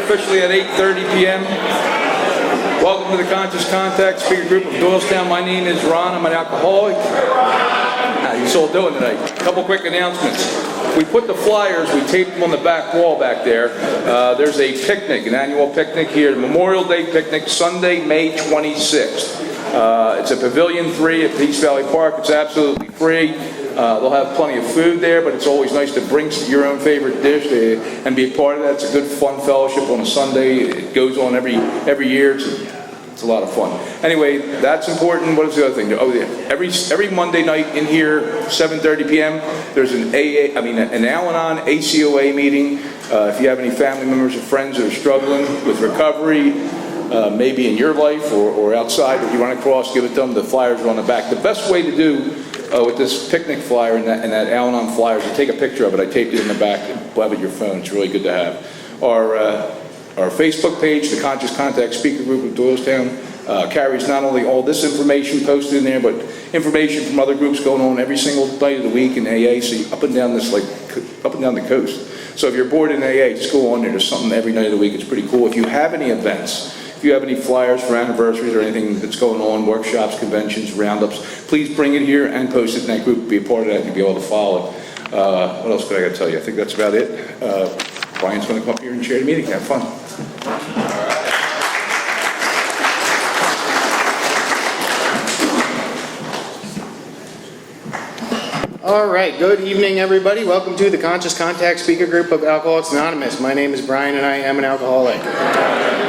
officially at 8:30 p.m. Welcome to the Conscious Contact Speaker Group of Doylestown. My name is Ron. I'm an alcoholic. How you all doing tonight? A couple quick announcements. We put the flyers, we taped them on the back wall back there. There's a picnic, an annual picnic here, the Memorial Day picnic, Sunday, May 26th. It's at Pavilion 3 at Peace Valley Park. It's absolutely free. They'll have plenty of food there, but it's always nice to bring your own favorite dish and be a part of that. It's a good, fun fellowship on a Sunday. It goes on every year. It's a lot of fun. Anyway, that's important. What is the other thing? Oh, yeah. Every Monday night in here, 7:30 p.m., there's an Al-Anon ACOA meeting. If you have any family members or friends that are struggling with recovery, maybe in your life or outside that you run across, give it to them. The flyers are on the back. The best way to do with this picnic flyer and that Al-Anon flyer is to take a picture of it. I taped it in the back and blab it your phone. It's really good to have. Our Facebook page, the Conscious Contact Speaker Group of Doylestown, carries not only all this information posted in there, but information from other groups going on every single night of the week in AA, so up and down the coast. So if you're bored in AA, just go on there. There's something every night of the week. It's pretty cool. If you have any events, if you have any flyers for anniversaries or anything that's going on, workshops, conventions, roundups, please bring it here and post it in that group. Be a part of that and be able to follow. What else could I got to tell you? I think that's about it. Brian's going to come up here and share the meeting. Have fun. All right, good evening, everybody. Welcome to the Conscious Contact Speaker Group of Alcoholics Anonymous. My name is Brian, and I am an alcoholic.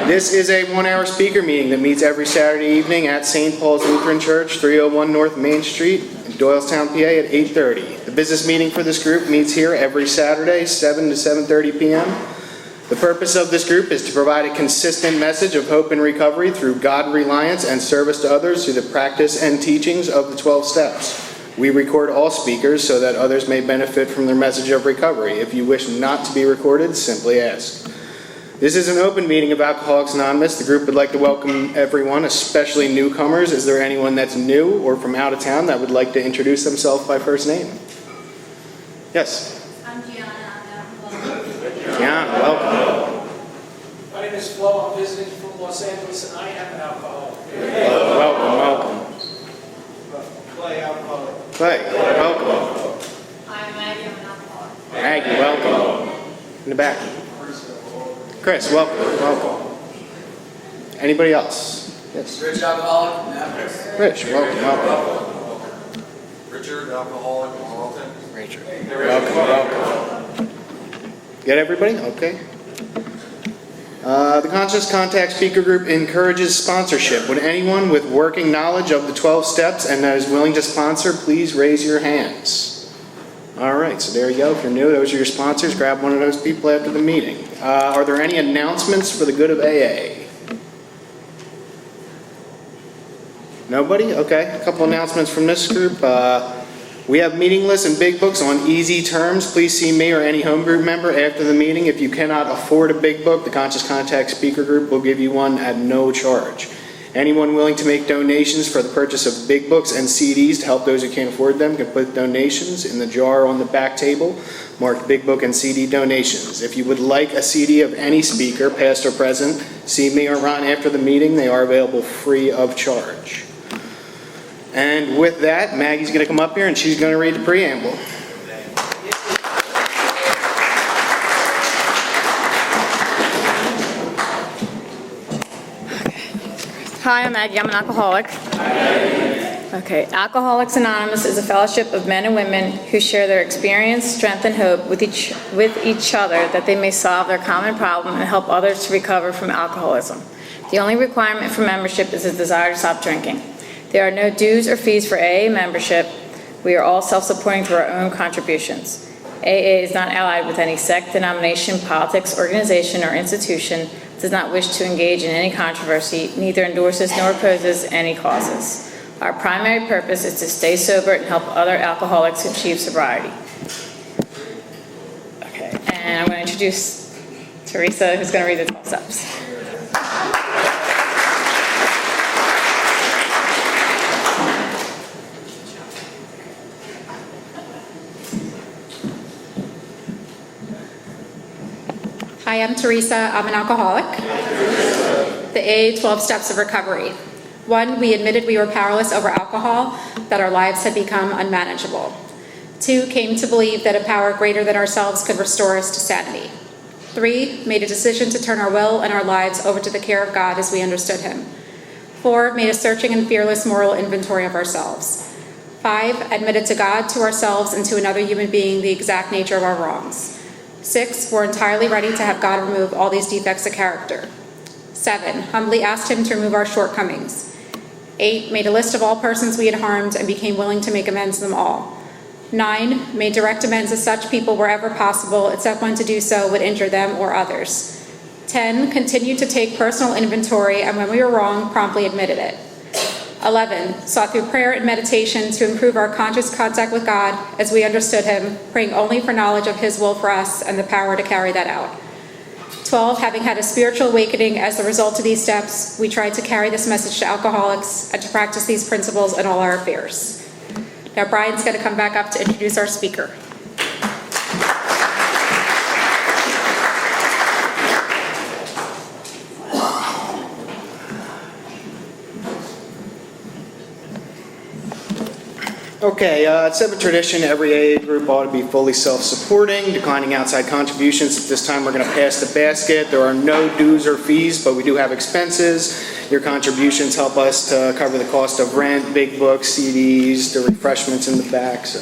This is a one-hour speaker meeting that meets every Saturday evening at St. Paul's Lutheran Church, 301 North Main Street, in Doylestown, PA, at 8:30. The business meeting for this group meets here every Saturday, 7 to 7:30 p.m. The purpose of this group is to provide a consistent message of hope and recovery through God reliance and service to others through the practice and teachings of the 12 steps. We record all speakers so that others may benefit from their message of recovery. If you wish not to be recorded, simply ask. This is an open meeting of Alcoholics Anonymous. The group would like to welcome everyone, especially newcomers. Is there anyone that's new or from out of town that would like to introduce themselves by first name? Yes? I'm Gianna. Gianna, welcome. My name is Flo. I'm visiting from Los Angeles, and I am an alcoholic. Welcome. Clay, alcoholic. Clay, welcome. I'm Maggie. I'm an alcoholic. Maggie, welcome. In the back. Chris, welcome. Anybody else? Yes. Rich, alcoholic from Memphis. Rich, welcome. Richard, alcoholic from Hamilton. Richard, welcome. Get everybody? Okay. The Conscious Contact Speaker Group encourages sponsorship. Would anyone with working knowledge of the 12 steps and that is willing to sponsor, please raise your hands. All right, so there you go. If you're new, those are your sponsors. Grab one of those people after the meeting. Are there any announcements for the good of AA? Nobody? Okay, a couple announcements from this group. We have meeting lists and big books on easy terms. Please see me or any home group member after the meeting. If you cannot afford a big book, the Conscious Contact Speaker Group will give you one at no charge. Anyone willing to make donations for the purchase of big books and CDs to help those who can't afford them can put donations in the jar on the back table marked Big Book and CD donations. If you would like a CD of any speaker, past or present, see me or Ron after the meeting. They are available free of charge. And with that, Maggie's going to come up here and she's going to read the preamble. Hi, I'm Maggie. I'm an alcoholic. Okay, Alcoholics Anonymous is a fellowship of men and women who share their experience, strength, and hope with each other that they may solve their common problem and help others to recover from alcoholism. The only requirement for membership is a desire to stop drinking. There are no dues or fees for AA membership. We are all self-supporting through our own contributions. AA is not allied with any sect, denomination, politics, organization, or institution, does not wish to engage in any controversy, neither endorses nor opposes any causes. Our primary purpose is to stay sober and help other alcoholics achieve sobriety. Okay, and I'm going to introduce Teresa, who's going to read the 12 steps. I am Teresa. I'm an alcoholic. The AA 12 Steps of Recovery. 1, we admitted we were powerless over alcohol, that our lives had become unmanageable. 2, came to believe that a power greater than ourselves could restore us to sanity. 3, made a decision to turn our will and our lives over to the care of God as we understood Him. 4, made a searching and fearless moral inventory of ourselves. 5, admitted to God, to ourselves, and to another human being the exact nature of our wrongs. 6, were entirely ready to have God remove all these defects of character. 7, humbly asked Him to remove our shortcomings. 8, made a list of all persons we had harmed and became willing to make amends to them all. 9, made direct amends to such people wherever possible, except when to do so would injure them or others. 10, continued to take personal inventory, and when we were wrong, promptly admitted it. 11, sought through prayer and meditation to improve our conscious contact with God as we understood Him, praying only for knowledge of His will for us and the power to carry that out. 12, having had a spiritual awakening as a result of these steps, we tried to carry this message to alcoholics and to practice these principles in all our affairs. Now Brian's going to come back up to introduce our speaker. Okay, it's a tradition, every AA group ought to be fully self-supporting, declining outside contributions. At this time, we're going to pass the basket. There are no dues or fees, but we do have expenses. Your contributions help us to cover the cost of rent, big books, CDs, the refreshments in the back. So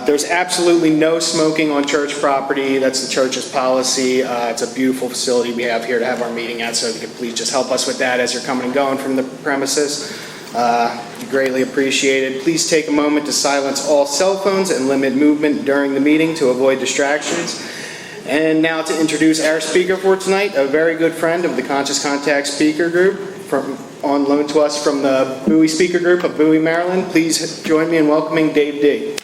there's absolutely no smoking on church property. That's the church's policy. It's a beautiful facility we have here to have our meeting at, so if you could please just help us with that as you're coming and going from the premises. Greatly appreciated. Please take a moment to silence all cell phones and limit movement during the meeting to avoid distractions. And now to introduce our speaker for tonight, a very good friend of the Conscious Contact Speaker Group, on loan to us from the Bowie Speaker Group of Bowie, Maryland. Please join me in welcoming Dave D.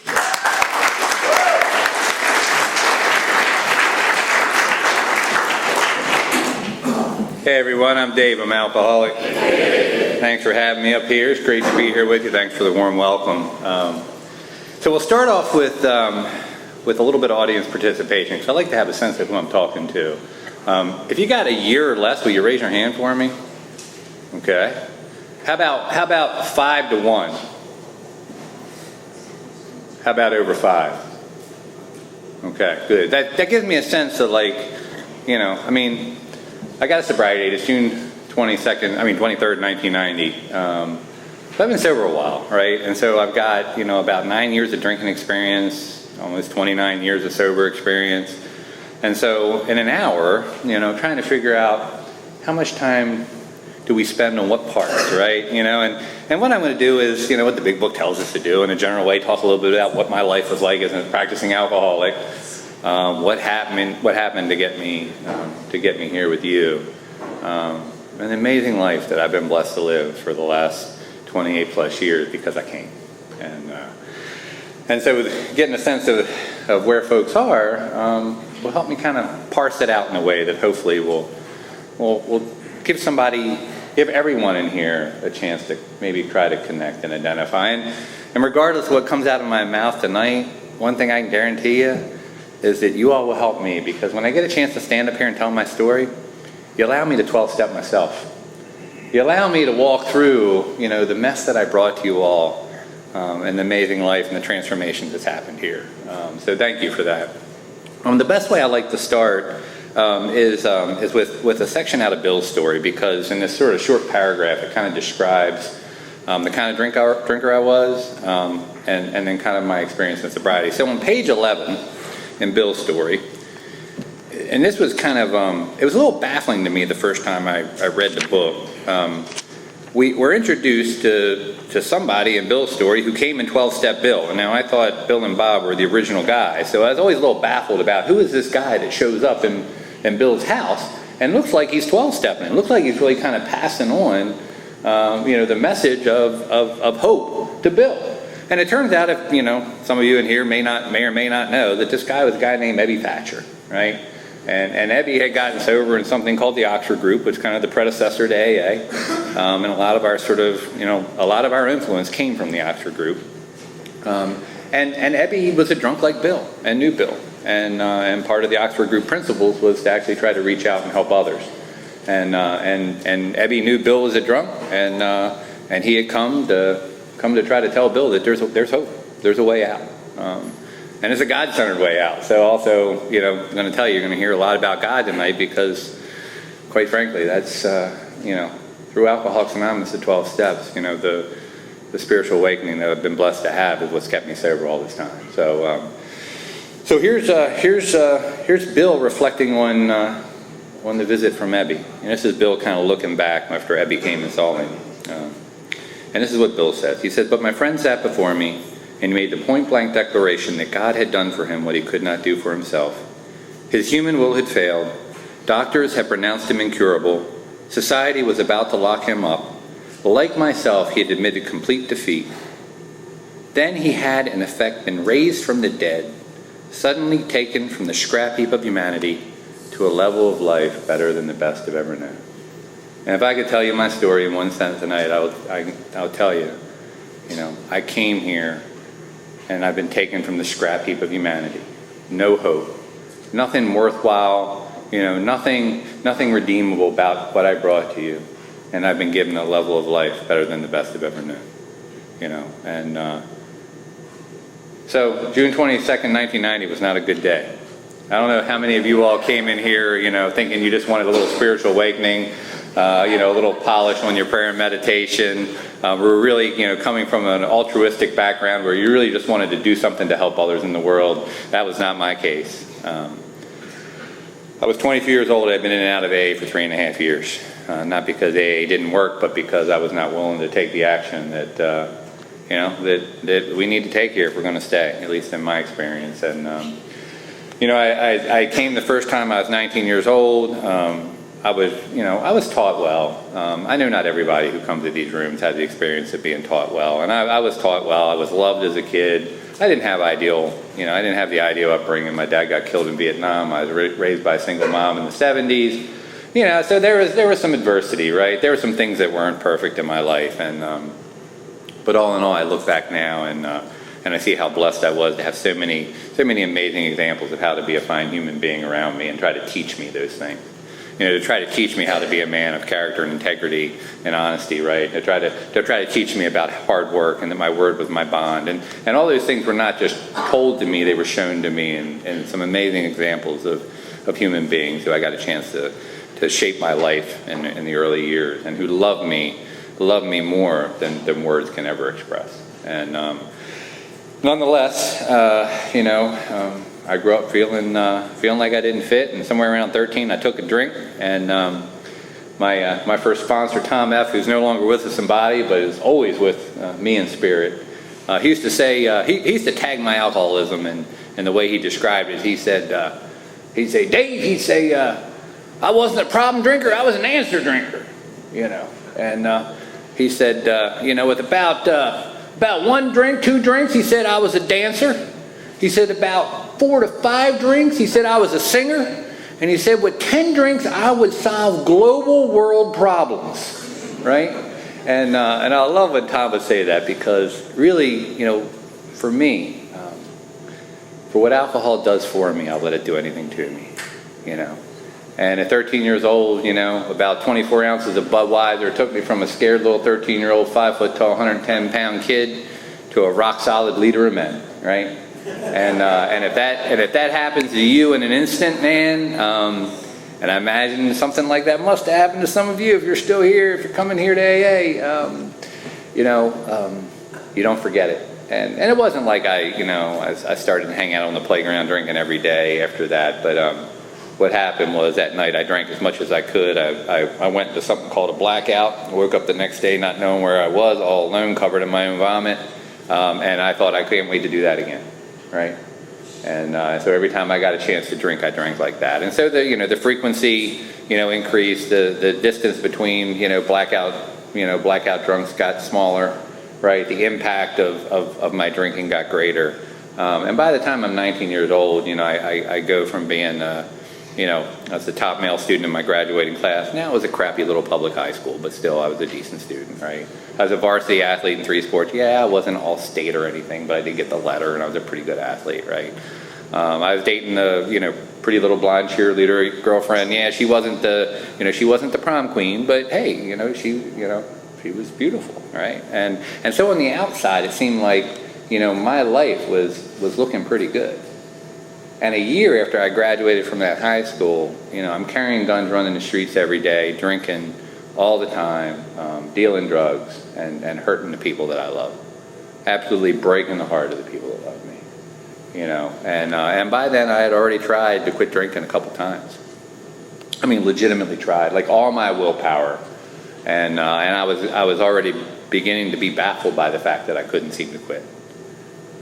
Hey everyone, I'm Dave. I'm an alcoholic. Thanks for having me up here. It's great to be here with you. Thanks for the warm welcome. So we'll start off with a little bit of audience participation, because I like to have a sense of who I'm talking to. If you got a year or less, will you raise your hand for me? Okay. How about 5 to 1? How about over 5? Okay, good. That gives me a sense of, like, you know, I mean, I got a sobriety date. It's June 23rd, 1990. So I've been sober a while, right? And so I've got, you know, about 9 years of drinking experience, almost 29 years of sober experience. And so in an hour, you know, trying to figure out how much time do we spend on what parts, right? You know, and what I'm going to do is, you know, what the big book tells us to do in a general way, talk a little bit about what my life was like as a practicing alcoholic. What happened to get me here with you. An amazing life that I've been blessed to live for the last 28 plus years because I came. And so getting a sense of where folks are will help me kind of parse it out in a way that hopefully will give everyone in here a chance to maybe try to connect and identify. And regardless of what comes out of my mouth tonight, one thing I can guarantee you is that you all will help me, because when I get a chance to stand up here and tell my story, you allow me to 12-step myself. You allow me to walk through, you know, the mess that I brought to you all, and the amazing life and the transformation that's happened here. So thank you for that. The best way I like to start is with a section out of Bill's story, because in this sort of short paragraph, it kind of describes the kind of drinker I was, and then kind of my experience in sobriety. So on page 11 in Bill's story, and this was kind of, it was a little baffling to me the first time I read the book. We were introduced to somebody in Bill's story who came in 12-step Bill. And now I thought Bill and Bob were the original guys. So I was always a little baffled about who is this guy that shows up in Bill's house and looks like he's 12-stepping. It looks like he's really kind of passing on, you know, the message of hope to Bill. And it turns out, if, you know, some of you in here may or may not know that this guy was a guy named Ebby Thatcher, right? And Ebby had gotten sober in something called the Oxford Group, which is kind of the predecessor to AA. And a lot of our a lot of our influence came from the Oxford Group. And Ebby was a drunk like Bill and knew Bill. and part of the Oxford Group principles was to actually try to reach out and help others. And Ebby knew Bill was a drunk, and he had come to try to tell Bill that there's hope, there's a way out, and it's a God-centered way out. So also, I'm going to tell you, you're going to hear a lot about God tonight because, quite frankly, that's through Alcoholics Anonymous, the 12 steps, the spiritual awakening that I've been blessed to have is what's kept me sober all this time. So here's Bill reflecting on the visit from Ebby. And this is Bill kind of looking back after Ebby came and saw me. And this is what Bill says. He said, "But my friend sat before me and made the point-blank declaration that God had done for him what he could not do for himself. His human will had failed. Doctors had pronounced him incurable. Society was about to lock him up. Like myself, he had admitted complete defeat. Then he had, in effect, been raised from the dead, suddenly taken from the scrap heap of humanity to a level of life better than the best I've ever known." And if I could tell you my story in one sentence tonight, I'll tell you, I came here and I've been taken from the scrap heap of humanity. No hope. Nothing worthwhile, nothing redeemable about what I brought to you. And I've been given a level of life better than the best I've ever known. So June 22nd, 1990 was not a good day. I don't know how many of you all came in here, thinking you just wanted a little spiritual awakening, a little polish on your prayer and meditation. We're really, coming from an altruistic background where you really just wanted to do something to help others in the world. That was not my case. I was 22 years old. I'd been in and out of AA for 3.5 years. Not because AA didn't work, but because I was not willing to take the action that we need to take here if we're going to stay, at least in my experience. And, I came the first time I was 19 years old. I was taught well. I know not everybody who comes to these rooms has the experience of being taught well. And I was taught well. I was loved as a kid. I didn't have I didn't have the ideal upbringing. My dad got killed in Vietnam. I was raised by a single mom in the 70s. So there was some adversity, right? There were some things that weren't perfect in my life. And, but all in all, I look back now and I see how blessed I was to have so many amazing examples of how to be a fine human being around me and try to teach me those things. To try to teach me how to be a man of character and integrity and honesty, right? To try to teach me about hard work and that my word was my bond. And all those things were not just told to me, they were shown to me and some amazing examples of human beings who I got a chance to shape my life in the early years and who loved me more than words can ever express. And nonetheless, I grew up feeling like I didn't fit, and somewhere around 13 I took a drink, and my first sponsor, Tom F., who's no longer with us in body but is always with me in spirit, he used to say, he used to tag my alcoholism and the way he described it. He'd say, Dave, I wasn't a problem drinker, I was an answer drinker, and he said, with about 1 drink, 2 drinks, he said I was a dancer. He said about 4 to 5 drinks, he said I was a singer. And he said with 10 drinks, I would solve global world problems, right? And I love when Tom would say that because really, for me, for what alcohol does for me, I'll let it do anything to me, And at 13 years old, about 24 ounces of Budweiser took me from a scared little 13-year-old, 5-foot-tall, 110-pound kid to a rock-solid leader of men, right? And if that happens to you in an instant, man, and I imagine something like that must have happened to some of you if you're still here, if you're coming here to AA, you don't forget it. And it wasn't like I started to hang out on the playground drinking every day after that, but what happened was that night I drank as much as I could. I went into something called a blackout. I woke up the next day not knowing where I was, all alone, covered in my own vomit, and I thought I can't wait to do that again. Right, and so every time I got a chance to drink, I drank like that, and so the frequency, increased. The distance between blackout drunks got smaller, right? The impact of my drinking got greater, and by the time I'm 19 years old, I go from being I was the top male student in my graduating class. Now it was a crappy little public high school, but still I was a decent student, right? I was a varsity athlete in 3 sports. Yeah, I wasn't all state or anything, but I did get the letter, and I was a pretty good athlete, right? I was dating a, pretty little blonde cheerleader girlfriend. Yeah, she wasn't the prom queen, but hey, she was beautiful, right? And so on the outside, it seemed like, my life was looking pretty good. And a year after I graduated from that high school, I'm carrying guns, running the streets every day, drinking all the time, dealing drugs, and hurting the people that I love. Absolutely breaking the heart of the people that love me. And by then I had already tried to quit drinking a couple times. I mean, legitimately tried, like all my willpower. And I was already beginning to be baffled by the fact that I couldn't seem to quit.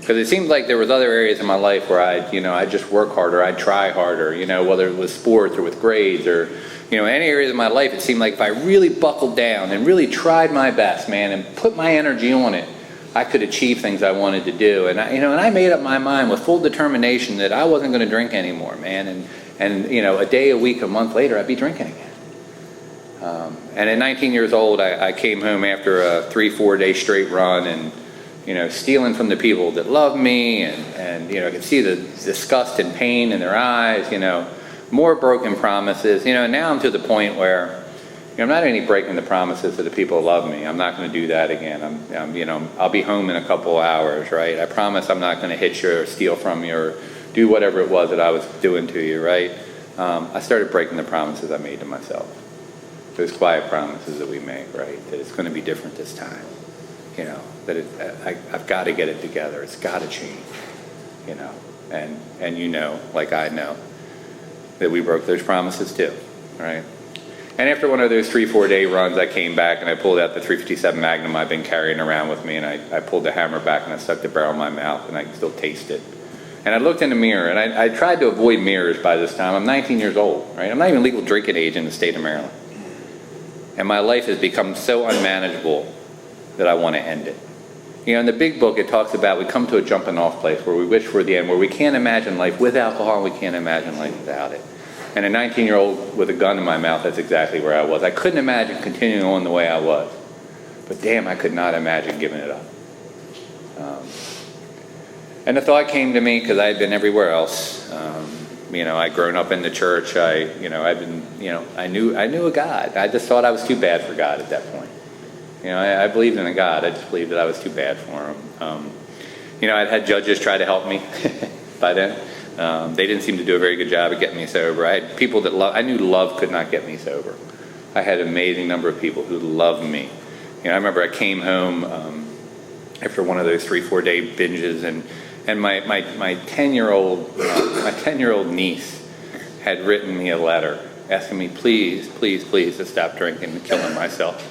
Because it seemed like there was other areas in my life where I'd just work harder, I'd try harder, whether it was sports or with grades or, any areas of my life. It seemed like if I really buckled down and really tried my best, man, and put my energy on it, I could achieve things I wanted to do. And I made up my mind with full determination that I wasn't going to drink anymore, man. And a day, a week, a month later, I'd be drinking again. And at 19 years old, I came home after a 3-4 day straight run and, stealing from the people that love me, and I could see the disgust and pain in their eyes, more broken promises. Now I'm to the point where, I'm not only breaking the promises of the people who love me. I'm not going to do that again. I'll be home in a couple of hours, right? I promise I'm not going to hit you or steal from you or do whatever it was that I was doing to you, right? I started breaking the promises I made to myself. Those quiet promises that we make, right? That it's going to be different this time. That I've got to get it together. It's got to change. And like I know, that we broke those promises too, right? And after one of those 3-4 day runs, I came back and I pulled out the .357 Magnum I've been carrying around with me, and I pulled the hammer back and I stuck the barrel in my mouth, and I can still taste it. And I looked in the mirror, and I tried to avoid mirrors by this time. I'm 19 years old, right? I'm not even legal drinking age in the state of Maryland. And my life has become so unmanageable that I want to end it. In the big book, it talks about we come to a jumping off place where we wish for the end, where we can't imagine life with alcohol, and we can't imagine life without it. And a 19-year-old with a gun in my mouth, that's exactly where I was. I couldn't imagine continuing on the way I was. But damn, I could not imagine giving it up. And the thought came to me because I had been everywhere else. I'd grown up in the church. I knew a God. I just thought I was too bad for God at that point. I believed in a God. I just believed that I was too bad for him. I'd had judges try to help me by then. They didn't seem to do a very good job of getting me sober. I had people that I knew love could not get me sober. I had an amazing number of people who loved me. I remember I came home after one of those 3-4 day binges, and my 10-year-old niece had written me a letter asking me, please, please, please, to stop drinking and killing myself.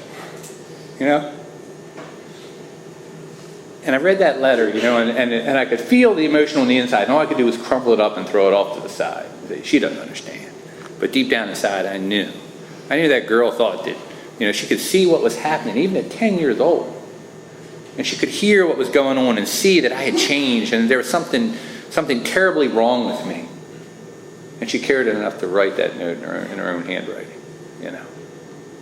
And I read that letter, and I could feel the emotion on the inside. And all I could do was crumple it up and throw it off to the side. She doesn't understand. But deep down inside, I knew that girl thought that, she could see what was happening, even at 10 years old. And she could hear what was going on and see that I had changed and there was something terribly wrong with me. And she cared enough to write that note in her own handwriting,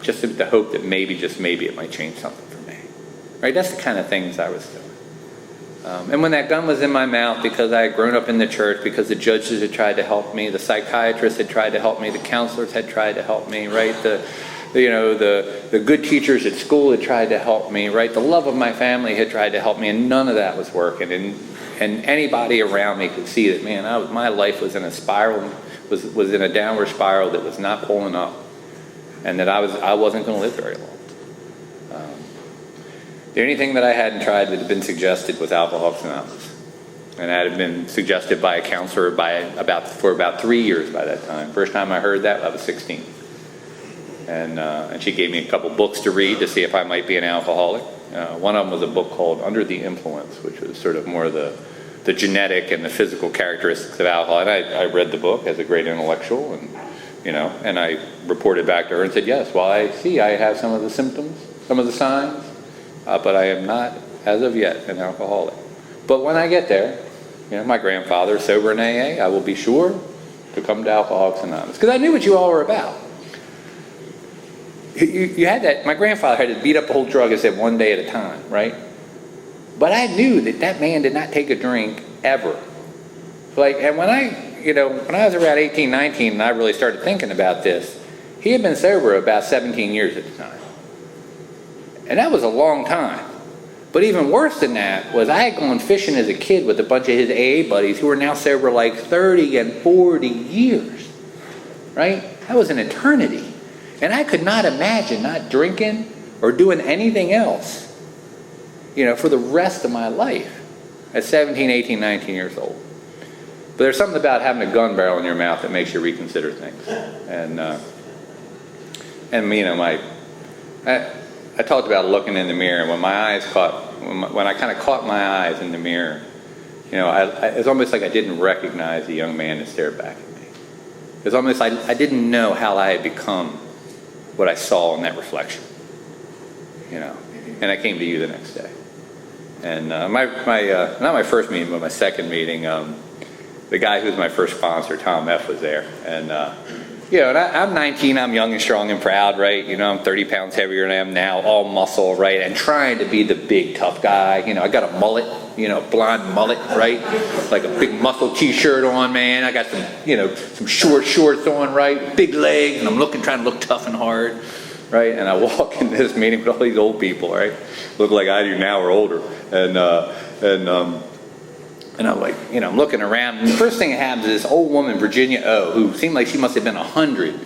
just with the hope that maybe, just maybe, it might change something for me. Right? That's the kind of things I was doing. And when that gun was in my mouth, because I had grown up in the church, because the judges had tried to help me, the psychiatrists had tried to help me, the counselors had tried to help me, right? The good teachers at school had tried to help me, right? The love of my family had tried to help me, and none of that was working. And anybody around me could see that, man, my life was in a spiral, was in a downward spiral that was not pulling up, and that I wasn't going to live very long. The only thing that I hadn't tried that had been suggested was Alcoholics Anonymous. And that had been suggested by a counselor for about 3 years by that time. First time I heard that, I was 16. And she gave me a couple books to read to see if I might be an alcoholic. One of them was a book called Under the Influence, which was sort of more the genetic and the physical characteristics of alcohol. And I read the book as a great intellectual, and I reported back to her and said, yes, well, I see I have some of the symptoms, some of the signs, but I am not, as of yet, an alcoholic. But when I get there, my grandfather, sober in AA, I will be sure to come to Alcoholics Anonymous. Because I knew what you all were about. You had that, my grandfather had to beat up the whole drug, I said, one day at a time, right? But I knew that man did not take a drink ever. Like, and when I was around 18, 19, and I really started thinking about this, he had been sober about 17 years at the time. And that was a long time. But even worse than that was I had gone fishing as a kid with a bunch of his AA buddies who were now sober like 30 and 40 years, right? That was an eternity. And I could not imagine not drinking or doing anything else, for the rest of my life at 17, 18, 19 years old. But there's something about having a gun barrel in your mouth that makes you reconsider things. I talked about looking in the mirror. When I kind of caught my eyes in the mirror, it's almost like I didn't recognize the young man that stared back at me. It's almost like I didn't know how I had become what I saw in that reflection. And I came to you the next day. And not my first meeting, but my second meeting, the guy who was my first sponsor, Tom F., was there. And and I'm 19, I'm young and strong and proud, right? I'm 30 pounds heavier than I am now, all muscle, right? And trying to be the big tough guy. I got a mullet, blonde mullet, right? Like a big muscle t-shirt on, man. I got some, some short shorts on, right? Big legs, and I'm trying to look tough and hard, right? And I walk into this meeting with all these old people, right? Look like I do now or older. And I'm like, I'm looking around, and the first thing that happens is this old woman, Virginia O., who seemed like she must have been 100.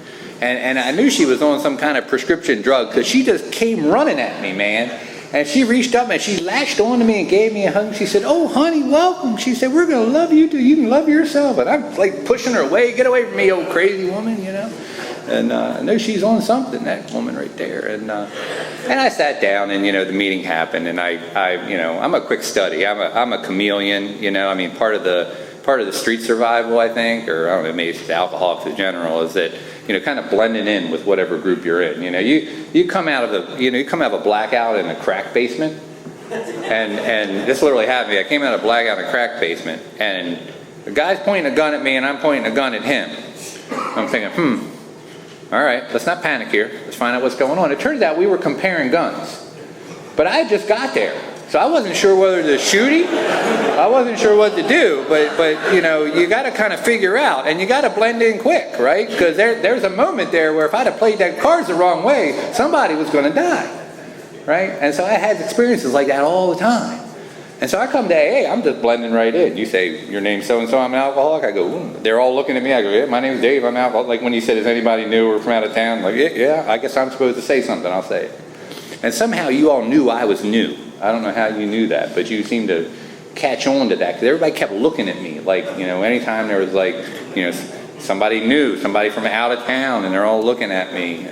And I knew she was on some kind of prescription drug, because she just came running at me, man. And she reached up and she latched onto me and gave me a hug. She said, "Oh, honey, welcome." She said, "We're going to love you till you can love yourself." And I'm like pushing her away. "Get away from me, old crazy woman," And I know she's on something, that woman right there. And I sat down, and the meeting happened, and I'm a quick study. I'm a chameleon. Part of the street survival, I think, or I don't know, maybe it's alcoholics in general, is that kind of blending in with whatever group you're in. You come out of a blackout in a crack basement, and this literally happened. I came out of a blackout in a crack basement, and the guy's pointing a gun at me, and I'm pointing a gun at him. I'm thinking, all right, let's not panic here. Let's find out what's going on. It turns out we were comparing guns. But I just got there. So I wasn't sure whether to shoot him. I wasn't sure what to do. But you got to kind of figure out, and you got to blend in quick, right? Because there's a moment there where if I'd have played that cards the wrong way, somebody was going to die, right? And so I had experiences like that all the time. And so I come to AA, I'm just blending right in. You say, "Your name's so-and-so, I'm an alcoholic." I go, "Ooh." They're all looking at me. I go, "Yeah, my name's Dave, I'm an alcoholic." Like when you said, "Is anybody new or from out of town?" Like, yeah, I guess I'm supposed to say something, I'll say it. And somehow you all knew I was new. I don't know how you knew that, but you seemed to catch on to that. Because everybody kept looking at me. Like, anytime there was like, somebody new, somebody from out of town, and they're all looking at me,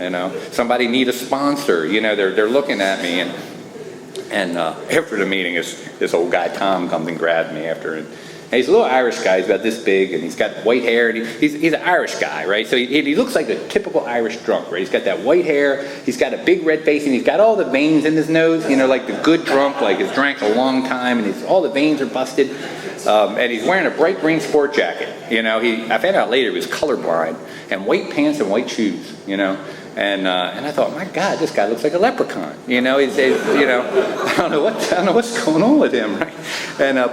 Somebody need a sponsor, they're looking at me. And after the meeting, this old guy, Tom, comes and grabs me after. And he's a little Irish guy. He's about this big, and he's got white hair. And he's an Irish guy, right? So he looks like a typical Irish drunk, right? He's got that white hair. He's got a big red face, and he's got all the veins in his nose, like the good drunk, like he's drank a long time, and all the veins are busted. And he's wearing a bright green sport jacket. I found out later he was colorblind, and white pants and white shoes, And I thought, my God, this guy looks like a leprechaun. I don't know what's going on with him, right?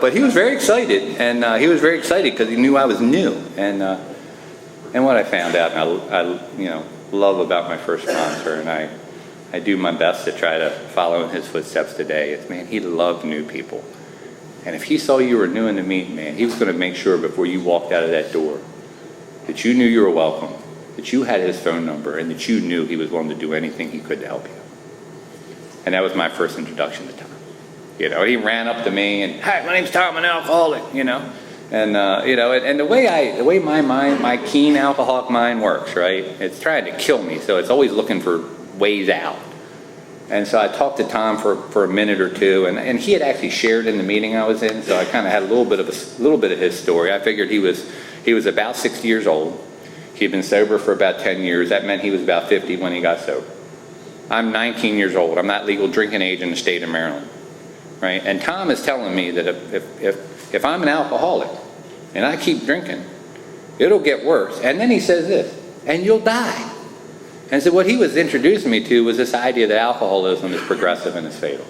But he was very excited, and he was very excited because he knew I was new. And what I found out, and I love about my first sponsor, and I do my best to try to follow in his footsteps today. Is, man, he loved new people, and if he saw you were new in the meeting, man, he was going to make sure before you walked out of that door that you knew you were welcome, that you had his phone number, and that you knew he was willing to do anything he could to help you. And that was my first introduction to Tom. He ran up to me and, "Hi, my name's Tom, I'm an alcoholic," And the way my mind, my keen alcoholic mind works, right? It's trying to kill me, so it's always looking for ways out. And so I talked to Tom for a minute or two, and he had actually shared in the meeting I was in, so I kind of had a little bit of his story. I figured he was about 60 years old. He had been sober for about 10 years. That meant he was about 50 when he got sober. I'm 19 years old. I'm not legal drinking age in the state of Maryland, right? And Tom is telling me that if I'm an alcoholic and I keep drinking, it'll get worse. And then he says this, "And you'll die." And so what he was introducing me to was this idea that alcoholism is progressive and is fatal.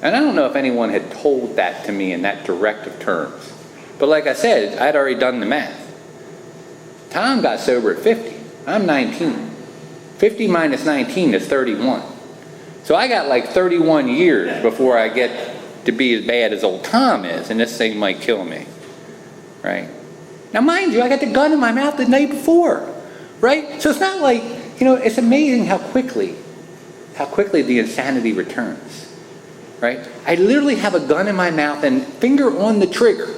And I don't know if anyone had told that to me in that direct of terms. But like I said, I'd already done the math. Tom got sober at 50. I'm 19. 50 minus 19 is 31. So I got like 31 years before I get to be as bad as old Tom is, and this thing might kill me, right? Now mind you, I got the gun in my mouth the night before, right? So it's not like, it's amazing how quickly the insanity returns, right? I literally have a gun in my mouth and finger on the trigger,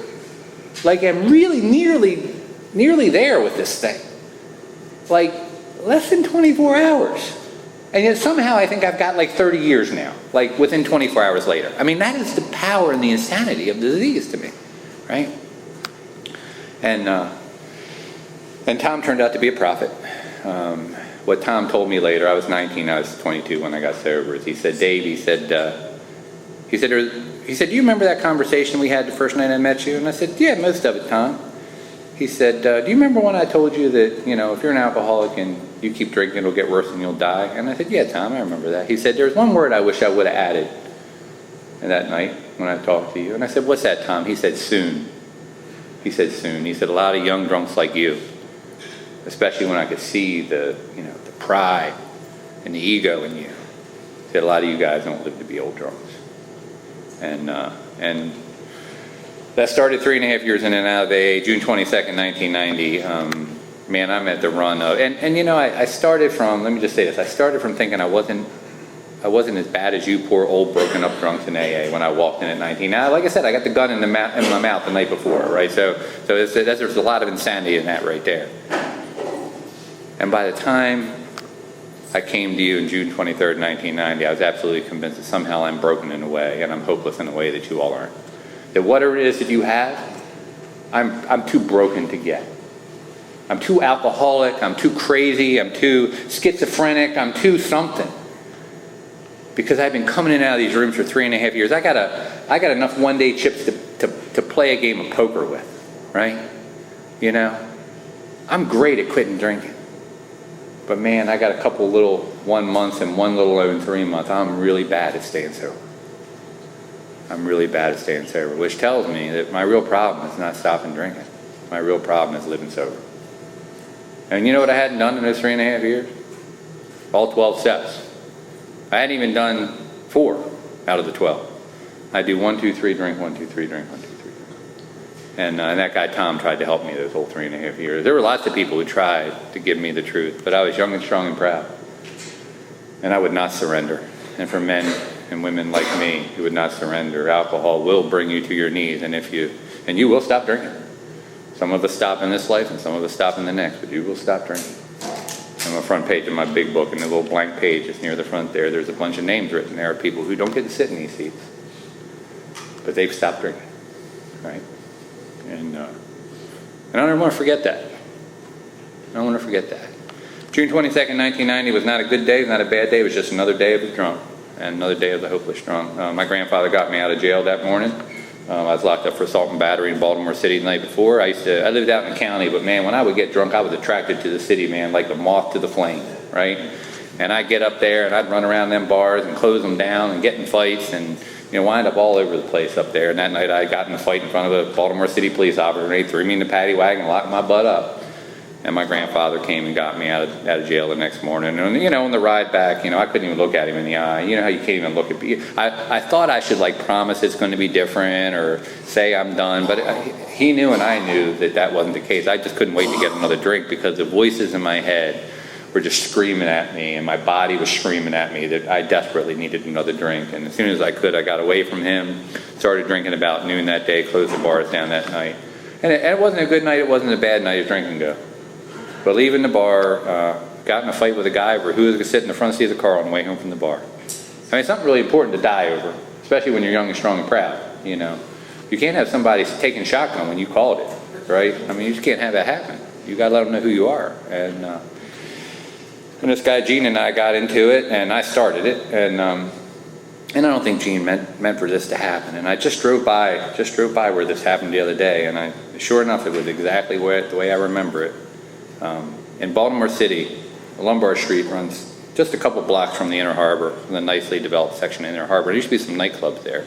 like I'm really nearly there with this thing, like less than 24 hours. And yet somehow I think I've got like 30 years now, like within 24 hours later. I mean, that is the power and the insanity of the disease to me, right? And Tom turned out to be a prophet. What Tom told me later, I was 19, I was 22 when I got sober, is he said, Dave, he said, do you remember that conversation we had the first night I met you? And I said, yeah, most of it, Tom. He said, do you remember when I told you that, if you're an alcoholic and you keep drinking, it'll get worse and you'll die? And I said, yeah, Tom, I remember that. He said, there's one word I wish I would have added that night when I talked to you. And I said, what's that, Tom? He said, soon. He said, soon. He said, a lot of young drunks like you, especially when I could see the pride and the ego in you. He said, a lot of you guys don't live to be old drunks. And that started 3.5 years in and out of AA, June 22nd, 1990. Man, I'm at the run of, I started from, let me just say this, I started from thinking I wasn't as bad as you poor old broken up drunks in AA when I walked in at 19. Now, like I said, I got the gun in my mouth the night before, right? So there's a lot of insanity in that right there. And by the time I came to you in June 23rd, 1990, I was absolutely convinced that somehow I'm broken in a way and I'm hopeless in a way that you all aren't. That whatever it is that you have, I'm too broken to get. I'm too alcoholic, I'm too crazy, I'm too schizophrenic, I'm too something. Because I've been coming in and out of these rooms for 3.5 years. I got enough one-day chips to play a game of poker with, right? I'm great at quitting drinking. But man, I got a couple little 1 months and one little over 3 months. I'm really bad at staying sober. I'm really bad at staying sober, which tells me that my real problem is not stopping drinking. My real problem is living sober. And you know what I hadn't done in those 3.5 years? All 12 steps. I hadn't even done 4 out of the 12. I do 1, 2, 3, drink, 1, 2, 3, drink, 1, 2, 3, drink. And that guy Tom tried to help me those whole 3.5 years. There were lots of people who tried to give me the truth, but I was young and strong and proud. And I would not surrender. And for men and women like me who would not surrender, alcohol will bring you to your knees, and you will stop drinking. Some of us stop in this life and some of us stop in the next, but you will stop drinking. On the front page of my big book, in the little blank page that's near the front there's a bunch of names written there of people who don't get to sit in these seats, but they've stopped drinking, right? And I don't want to forget that. I don't want to forget that. June 22nd, 1990 was not a good day, it was not a bad day, it was just another day of the drunk. And another day of the hopeless drunk. My grandfather got me out of jail that morning. I was locked up for assault and battery in Baltimore City the night before. I lived out in the county, but man, when I would get drunk, I was attracted to the city, man, like the moth to the flame, right? And I'd get up there and I'd run around them bars and close them down and get in fights and wind up all over the place up there. And that night I got in a fight in front of a Baltimore City police officer, and they threw me in the paddy wagon and locked my butt up. And my grandfather came and got me out of jail the next morning. And, on the ride back, I couldn't even look at him in the eye. You know how you can't even look at me. I thought I should, promise it's going to be different or say I'm done. But he knew and I knew that wasn't the case. I just couldn't wait to get another drink because the voices in my head were just screaming at me, and my body was screaming at me that I desperately needed another drink. And as soon as I could, I got away from him, started drinking about noon that day, closed the bars down that night. And it wasn't a good night. It wasn't a bad night of drinking go. But leaving the bar, got in a fight with a guy over who was going to sit in the front seat of the car on the way home from the bar. I mean, it's something really important to die over, especially when you're young and strong and proud, You can't have somebody taking shotgun when you called it, right? I mean, you just can't have that happen. You got to let them know who you are. And when this guy Gene and I got into it, and I started it, and I don't think Gene meant for this to happen. And I just drove by where this happened the other day, and sure enough, it was exactly the way I remember it. In Baltimore City, Lombard Street runs just a couple blocks from the Inner Harbor, the nicely developed section of Inner Harbor. There used to be some nightclubs there.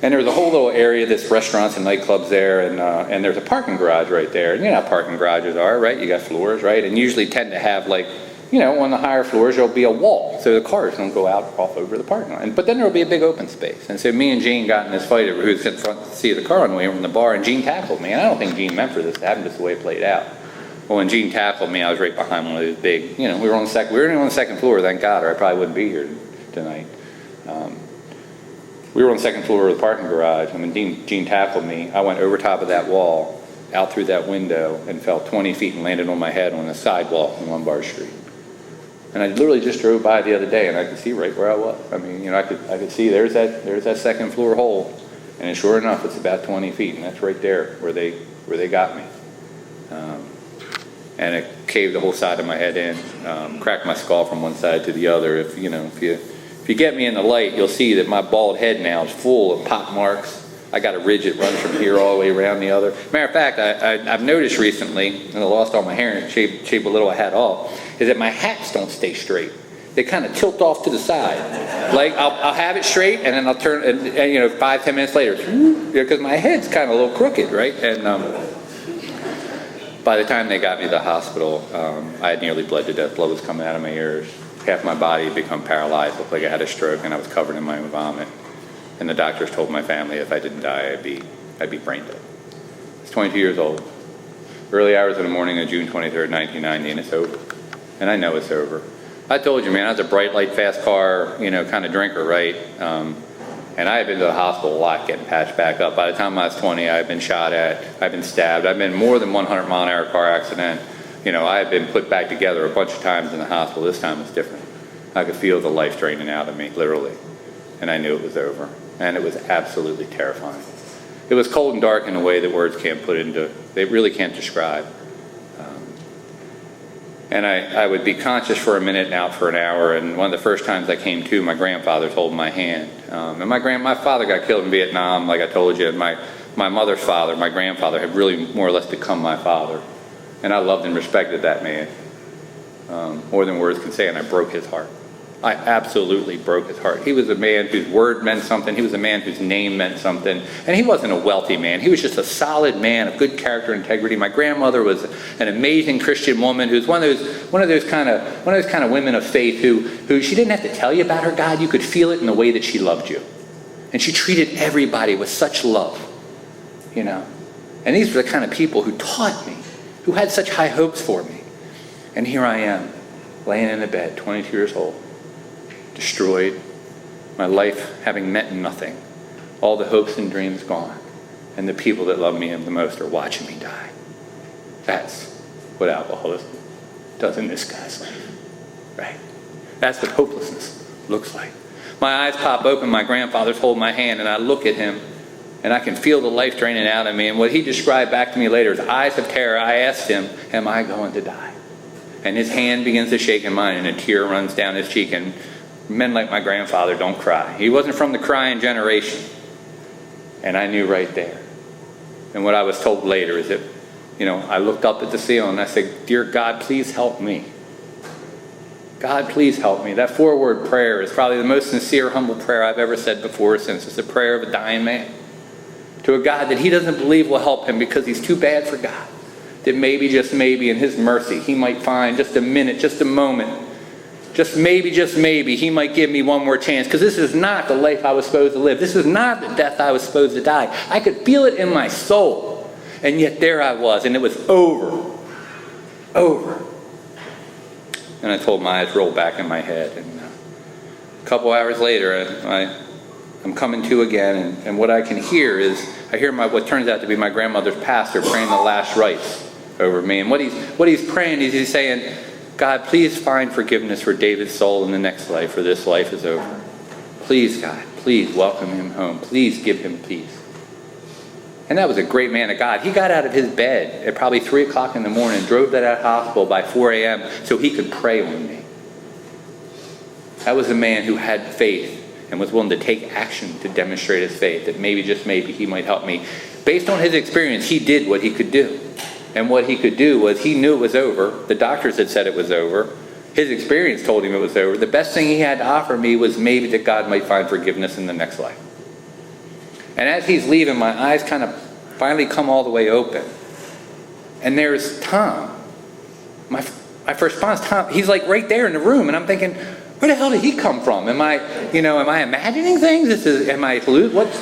And there's a whole little area, this restaurants and nightclubs there, and there's a parking garage right there. And you know how parking garages are, right? You got floors, right? And usually tend to have, like, you know, on the higher floors, there'll be a wall, so the cars don't go out off over the parking lot. But then there'll be a big open space. And so me and Gene got in this fight over who's in front seat of the car on the way from the bar, and Gene tackled me. And I don't think Gene meant for this to happen, just the way it played out. Well, when Gene tackled me, I was right behind one of those big, you know, we were only on the second floor, thank God, or I probably wouldn't be here tonight. We were on the second floor of the parking garage, and when Gene tackled me, I went over top of that wall, out through that window, and fell 20 feet and landed on my head on the sidewalk on Lombard Street. And I literally just drove by the other day, and I could see right where I was. I mean, you know, I could see there's that second floor hole, and sure enough, it's about 20 feet, and that's right there where they got me. And it caved the whole side of my head in, cracked my skull from one side to the other. If you get me in the light, you'll see that my bald head now is full of pock marks. I got a ridge that runs from here all the way around the other. Matter of fact, I've noticed recently, and I lost all my hair and shaved a little I had off, is that my hats don't stay straight. They kind of tilt off to the side. Like, I'll have it straight, and then I'll turn, and 5-10 minutes later, because my head's kind of a little crooked, right? And by the time they got me to the hospital, I had nearly bled to death. Blood was coming out of my ears. Half my body had become paralyzed. Looked like I had a stroke, and I was covered in my own vomit. And the doctors told my family if I didn't die, I'd be brain dead. I was 22 years old. Early hours of the morning of June 23rd, 1990, and it's over. And I know it's over. I told you, man, I was a bright light, fast car, kind of drinker, right? And I had been to the hospital a lot getting patched back up. By the time I was 20, I had been shot at, I've been stabbed, I've been in more than 100 mile an hour car accident. I had been put back together a bunch of times in the hospital. This time it's different. I could feel the life draining out of me, literally. And I knew it was over. And it was absolutely terrifying. It was cold and dark in a way that words can't put into, they really can't describe. And I would be conscious for a minute and out for an hour, and one of the first times I came to, my grandfather's holding my hand. And my father got killed in Vietnam, like I told you, and my mother's father, my grandfather, had really more or less become my father. And I loved and respected that man, more than words can say, and I broke his heart. I absolutely broke his heart. He was a man whose word meant something. He was a man whose name meant something. And he wasn't a wealthy man. He was just a solid man of good character and integrity. My grandmother was an amazing Christian woman who's one of those kind of women of faith who she didn't have to tell you about her God. You could feel it in the way that she loved you. And she treated everybody with such love, And these were the kind of people who taught me, who had such high hopes for me. And here I am, laying in a bed, 22 years old. Destroyed, my life having meant nothing, all the hopes and dreams gone, and the people that love me the most are watching me die. That's what alcoholism does in this guy's life, right? That's what hopelessness looks like. My eyes pop open, my grandfather's holding my hand, and I look at him, and I can feel the life draining out of me, and what he described back to me later is eyes of terror. I asked him, am I going to die? And his hand begins to shake in mine, and a tear runs down his cheek, and men like my grandfather don't cry. He wasn't from the crying generation. And I knew right there. And what I was told later is that, I looked up at the ceiling and I said, dear God, please help me. God, please help me. That 4-word prayer is probably the most sincere, humble prayer I've ever said before or since. It's a prayer of a dying man to a God that he doesn't believe will help him because he's too bad for God. That maybe, just maybe, in his mercy, he might find just a minute, just a moment, just maybe, he might give me one more chance, because this is not the life I was supposed to live. This is not the death I was supposed to die. I could feel it in my soul, and yet there I was, and it was over. And I told my eyes roll back in my head, and a couple hours later, I'm coming to again, and what I can hear is, I hear what turns out to be my grandmother's pastor praying the last rites over me, and what he's praying is he's saying, God, please find forgiveness for David's soul in the next life, for this life is over. Please, God, please welcome him home. Please give him peace. And that was a great man of God. He got out of his bed at probably 3 o'clock in the morning, drove to that hospital by 4 a.m. so he could pray on me. That was a man who had faith and was willing to take action to demonstrate his faith, that maybe, just maybe, he might help me. Based on his experience, he did what he could do. And what he could do was, he knew it was over. The doctors had said it was over. His experience told him it was over. The best thing he had to offer me was maybe that God might find forgiveness in the next life. And as he's leaving, my eyes kind of finally come all the way open. And there's Tom. My first response, Tom, he's like right there in the room. And I'm thinking, where the hell did he come from? Am I imagining things?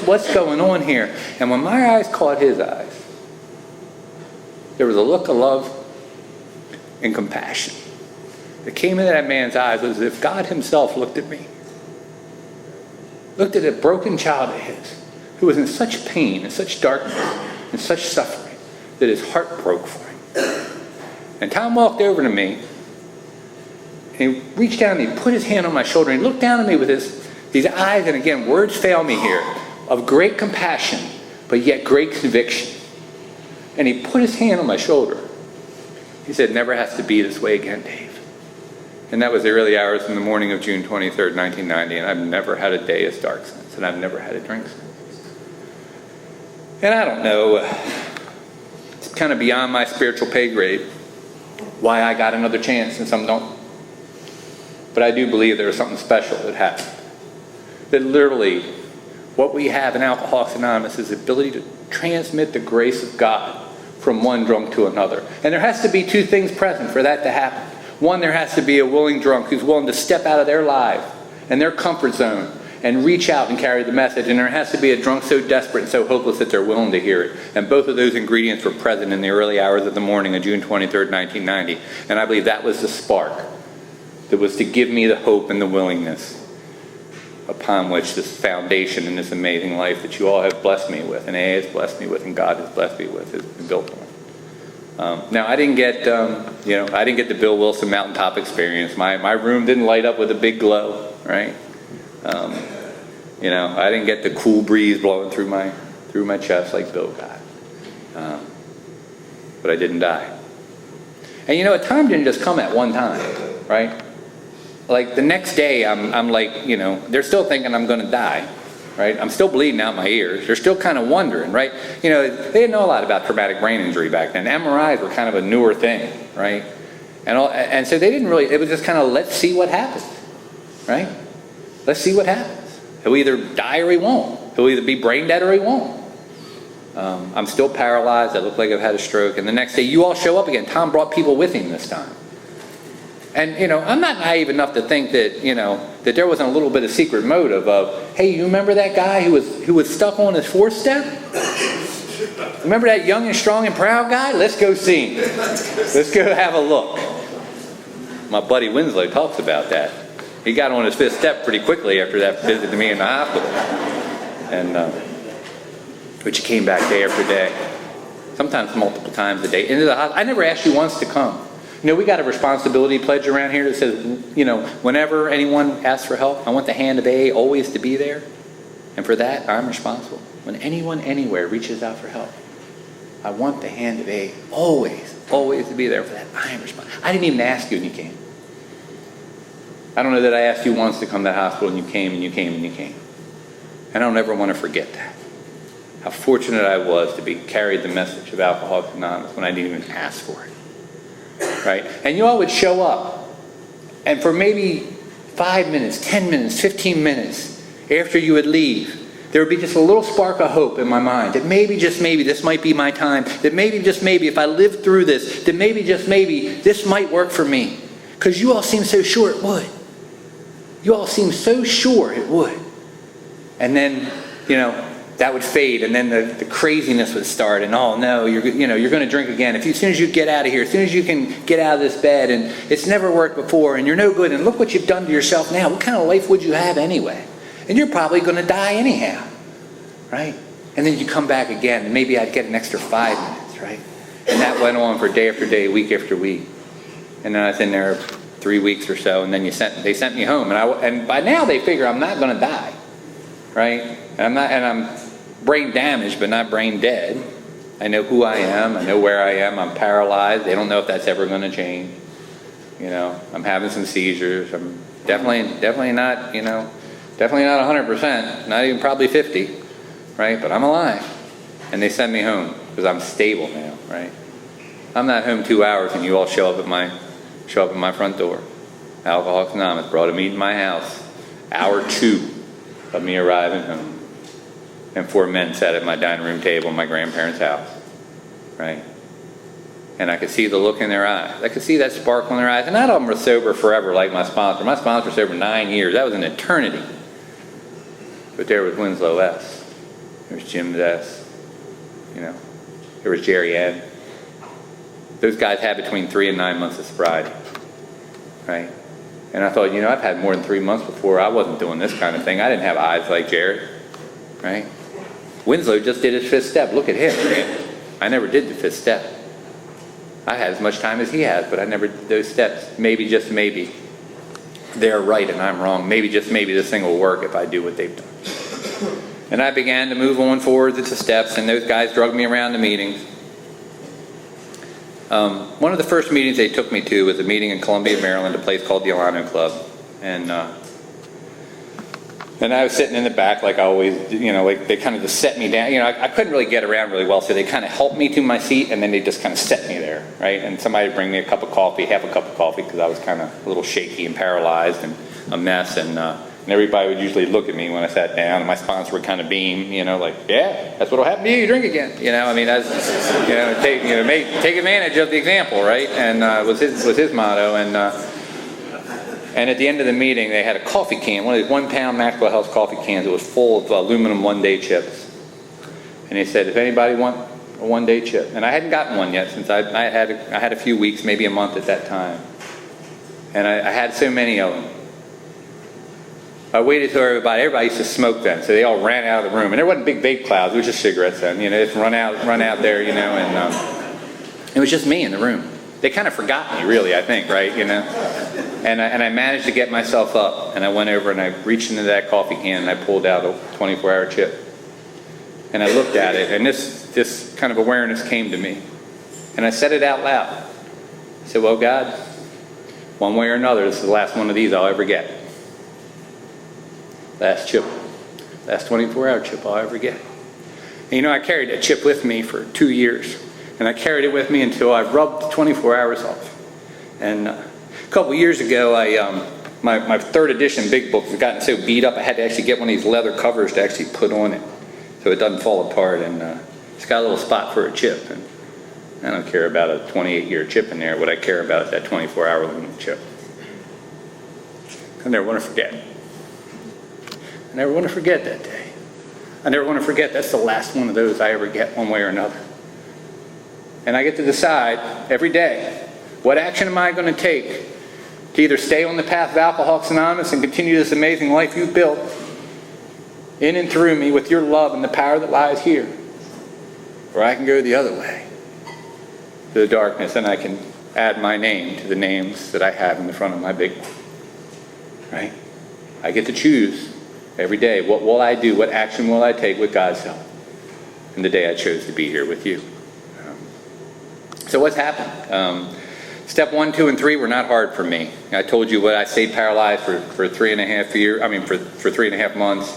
What's going on here? And when my eyes caught his eyes, there was a look of love and compassion that came into that man's eyes. It was as if God himself looked at me. Looked at a broken child of his who was in such pain and such darkness and such suffering that his heart broke for him. And Tom walked over to me and he reached down and he put his hand on my shoulder and he looked down at me with these eyes, and again, words fail me here, of great compassion, but yet great conviction. And he put his hand on my shoulder. He said, "Never has to be this way again, Dave." And that was the early hours in the morning of June 23rd, 1990, and I've never had a day as dark since, and I've never had a drink since. And I don't know, it's kind of beyond my spiritual pay grade why I got another chance and some don't. But I do believe there was something special that happened. That literally, what we have in Alcoholics Anonymous is the ability to transmit the grace of God from one drunk to another. And there has to be two things present for that to happen. One, there has to be a willing drunk who's willing to step out of their life and their comfort zone and reach out and carry the message. And there has to be a drunk so desperate and so hopeless that they're willing to hear it. And both of those ingredients were present in the early hours of the morning of June 23rd, 1990. And I believe that was the spark that was to give me the hope and the willingness upon which this foundation and this amazing life that you all have blessed me with, and AA has blessed me with, and God has blessed me with, has been built on. Now, I didn't get the Bill Wilson mountaintop experience. My room didn't light up with a big glow, right? I didn't get the cool breeze blowing through my chest like Bill got. But I didn't die. And a time didn't just come at one time, right? Like the next day, I'm like, they're still thinking I'm going to die, right? I'm still bleeding out my ears. They're still kind of wondering, right? They didn't know a lot about traumatic brain injury back then. MRIs were kind of a newer thing, right? And so they didn't really, it was just kind of, let's see what happens, right? Let's see what happens. He'll either die or he won't. He'll either be brain dead or he won't. I'm still paralyzed. I look like I've had a stroke. And the next day, you all show up again. Tom brought people with him this time. And, I'm not naive enough to think that, that there wasn't a little bit of secret motive of, hey, you remember that guy who was stuck on his fourth step? Remember that young and strong and proud guy? Let's go see him. Let's go have a look. My buddy Winslow talks about that. He got on his fifth step pretty quickly after that visit to me in the hospital. And, but you came back day after day. Sometimes multiple times a day. Into the hospital. I never asked you once to come. We got a responsibility pledge around here that says, whenever anyone asks for help, I want the hand of AA always to be there. And for that, I'm responsible. When anyone anywhere reaches out for help, I want the hand of AA always to be there. For that, I am responsible. I didn't even ask you and you came. I don't know that I asked you once to come to the hospital and you came and you came and you came. And I don't ever want to forget that. How fortunate I was to be carried the message of Alcoholics Anonymous when I didn't even ask for it. Right? And you all would show up, and for maybe 5 minutes, 10 minutes, 15 minutes after you would leave, there would be just a little spark of hope in my mind that maybe, just maybe, this might be my time, that maybe, just maybe, if I live through this, that maybe, just maybe, this might work for me. Because you all seem so sure it would. You all seem so sure it would. And then, that would fade, and then the craziness would start, and oh no, you're going to drink again. As soon as you get out of here, as soon as you can get out of this bed, and it's never worked before, and you're no good, and look what you've done to yourself now. What kind of life would you have anyway? And you're probably going to die anyhow, right? And then you come back again, and maybe I'd get an extra 5 minutes, right? And that went on for day after day, week after week. And then I was in there 3 weeks or so, and then they sent me home, and by now they figure I'm not going to die, right? And I'm brain damaged, but not brain dead. I know who I am. I know where I am. I'm paralyzed. They don't know if that's ever going to change. I'm having some seizures. I'm definitely not, definitely not 100%. Not even probably 50, right? But I'm alive. And they send me home because I'm stable now, right? I'm not home 2 hours and you all show up at my front door. Alcoholics Anonymous brought a meet in my house. Hour 2 of me arriving home. and 4 men sat at my dining room table in my grandparents' house, right? And I could see the look in their eyes. I could see that sparkle in their eyes. And not all of them were sober forever like my sponsor. My sponsor was sober 9 years. That was an eternity. But there was Winslow S. There was Jim S. You know, there was Jerry N. Those guys had between 3 and 9 months of sobriety, right? And I thought, you know, I've had more than 3 months before. I wasn't doing this kind of thing. I didn't have eyes like Jerry, right? Winslow just did his 5th step. Look at him, man. I never did the 5th step. I had as much time as he has, but I never did those steps. Maybe, just maybe, they're right and I'm wrong. Maybe, just maybe, this thing will work if I do what they've done. And I began to move on forward to the steps, and those guys drug me around the meetings. One of the first meetings they took me to was a meeting in Columbia, Maryland, a place called the Alano Club. And I was sitting in the back like I always, you know, like they kind of just set me down. You know, I couldn't really get around really well, so they kind of helped me to my seat, and then they just kind of set me there, right? And somebody would bring me a cup of coffee, half a cup of coffee, because I was kind of a little shaky and paralyzed and a mess. And everybody would usually look at me when I sat down, and my sponsor would kind of beam, you know, like, yeah, that's what'll happen to you, you drink again. You know, I mean, that's, you know, take advantage of the example, right? And was his motto. And at the end of the meeting, they had a coffee can, one of these 1 pound Maxwell House coffee cans. It was full of aluminum 1-day chips. And he said, "If anybody want a 1-day chip?" And I hadn't gotten one yet since I had a few weeks, maybe a month at that time. And I had so many of them. I waited till everybody used to smoke then, so they all ran out of the room. And there wasn't big vape clouds, it was just cigarettes then. You know, just run out there, you know, and it was just me in the room. They kind of forgot me, really, I think, right, you know? And I managed to get myself up, and I went over and I reached into that coffee can and I pulled out a 24-hour chip. And I looked at it, and this kind of awareness came to me. And I said it out loud. I said, "Well, God, one way or another, this is the last one of these I'll ever get. Last 24-hour chip I'll ever get." And you know, I carried that chip with me for 2 years. And I carried it with me until I rubbed the 24 hours off. And a couple years ago, my 3rd edition big book had gotten so beat up, I had to actually get one of these leather covers to actually put on it so it doesn't fall apart. And it's got a little spot for a chip. And I don't care about a 28-year chip in there. What I care about is that 24-hour limit chip. I never want to forget. I never want to forget that day. I never want to forget that's the last one of those I ever get, one way or another. And I get to decide every day, what action am I going to take to either stay on the path of Alcoholics Anonymous and continue this amazing life you've built in and through me with your love and the power that lies here, or I can go the other way to the darkness, and I can add my name to the names that I have in the front of my big book, right? I get to choose every day, what will I do, what action will I take with God's help, and the day I chose to be here with you. So what's happened? Step 1, 2, and 3 were not hard for me. I told you what I stayed paralyzed for 3.5 years. I mean, for 3.5 months.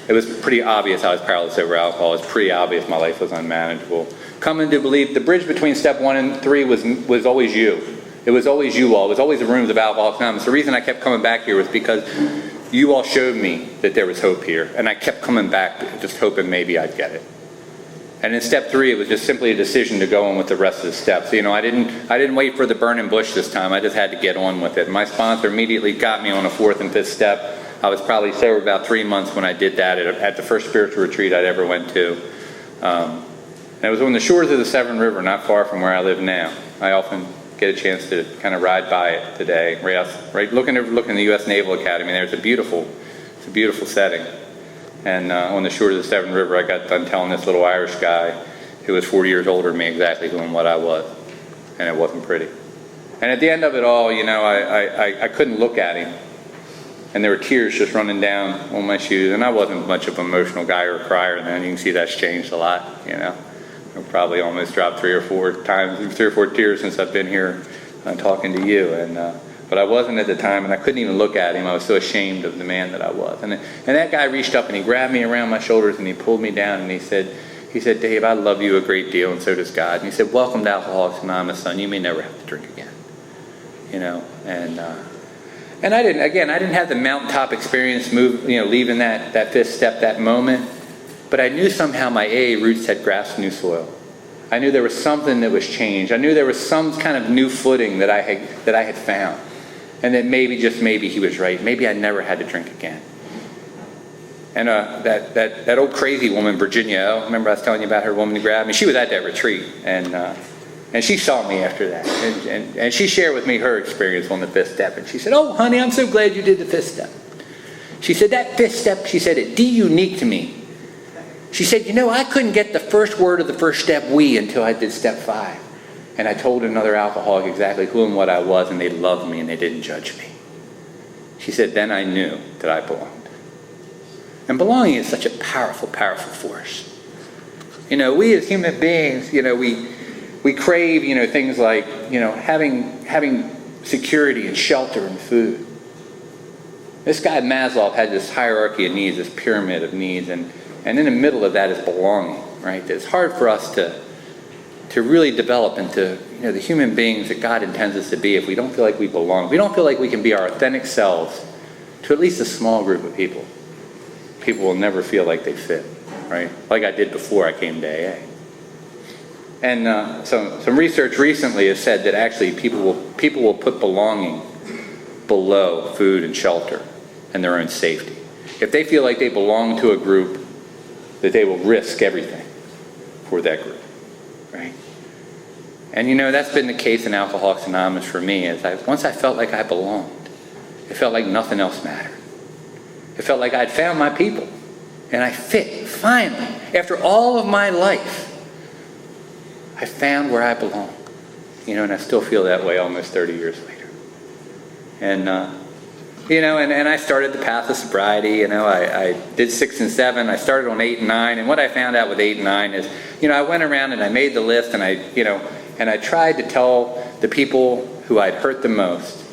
It was pretty obvious I was paralyzed over alcohol. It was pretty obvious my life was unmanageable. Coming to believe the bridge between step 1 and 3 was always you. It was always you all. It was always the rooms of Alcoholics Anonymous. The reason I kept coming back here was because you all showed me that there was hope here, and I kept coming back, just hoping maybe I'd get it. And in step 3, it was just simply a decision to go on with the rest of the steps. You know, I didn't wait for the burning bush this time. I just had to get on with it. My sponsor immediately got me on a 4th and 5th step. I was probably sober about 3 months when I did that at the first spiritual retreat I'd ever went to. And it was on the shores of the Severn River, not far from where I live now. I often get a chance to kind of ride by it today, right looking at the U.S. Naval Academy. It's a beautiful setting. And on the shore of the Severn River, I got done telling this little Irish guy who was 40 years older than me exactly who and what I was. And it wasn't pretty. And at the end of it all, you know, I couldn't look at him. And there were tears just running down on my shoes. And I wasn't much of an emotional guy or a crier then. You can see that's changed a lot, you know. I've probably almost dropped 3 or 4 tears since I've been here talking to you. But I wasn't at the time, and I couldn't even look at him. I was so ashamed of the man that I was. And that guy reached up and he grabbed me around my shoulders and he pulled me down and he said, "Dave, I love you a great deal, and so does God." And he said, "Welcome to Alcoholics Anonymous, son. You may never have to drink again." You know, and And I didn't have the mountaintop experience leaving that fifth step that moment, but I knew somehow my AA roots had grasped new soil. I knew there was something that was changed. I knew there was some kind of new footing that I had found. And that maybe, just maybe, he was right. Maybe I never had to drink again. And that old crazy woman, Virginia O, remember I was telling you about her woman who grabbed me? She was at that retreat, and she saw me after that. And she shared with me her experience on the fifth step. And she said, "Oh, honey, I'm so glad you did the fifth step." She said, "That fifth step," she said, "it de-unique to me." She said, I couldn't get the first word of the first step, we, until I did step 5. And I told another alcoholic exactly who and what I was, and they loved me and they didn't judge me. She said, then I knew that I belonged. And belonging is such a powerful, powerful force. We as human beings, we crave, things like, having security and shelter and food. This guy Maslow had this hierarchy of needs, this pyramid of needs, and in the middle of that is belonging, right? It's hard for us to really develop into the human beings that God intends us to be if we don't feel like we belong. If we don't feel like we can be our authentic selves to at least a small group of people. People will never feel like they fit, right? Like I did before I came to AA. And some research recently has said that actually people will put belonging below food and shelter and their own safety. If they feel like they belong to a group, that they will risk everything for that group, right? And that's been the case in Alcoholics Anonymous for me. Once I felt like I belonged, it felt like nothing else mattered. It felt like I'd found my people, and I fit, finally. After all of my life, I found where I belong. And I still feel that way almost 30 years later. And, and I started the path of sobriety. I did 6 and 7. I started on 8 and 9. And what I found out with 8 and 9 is, I went around and I made the list, and I tried to tell the people who I'd hurt the most,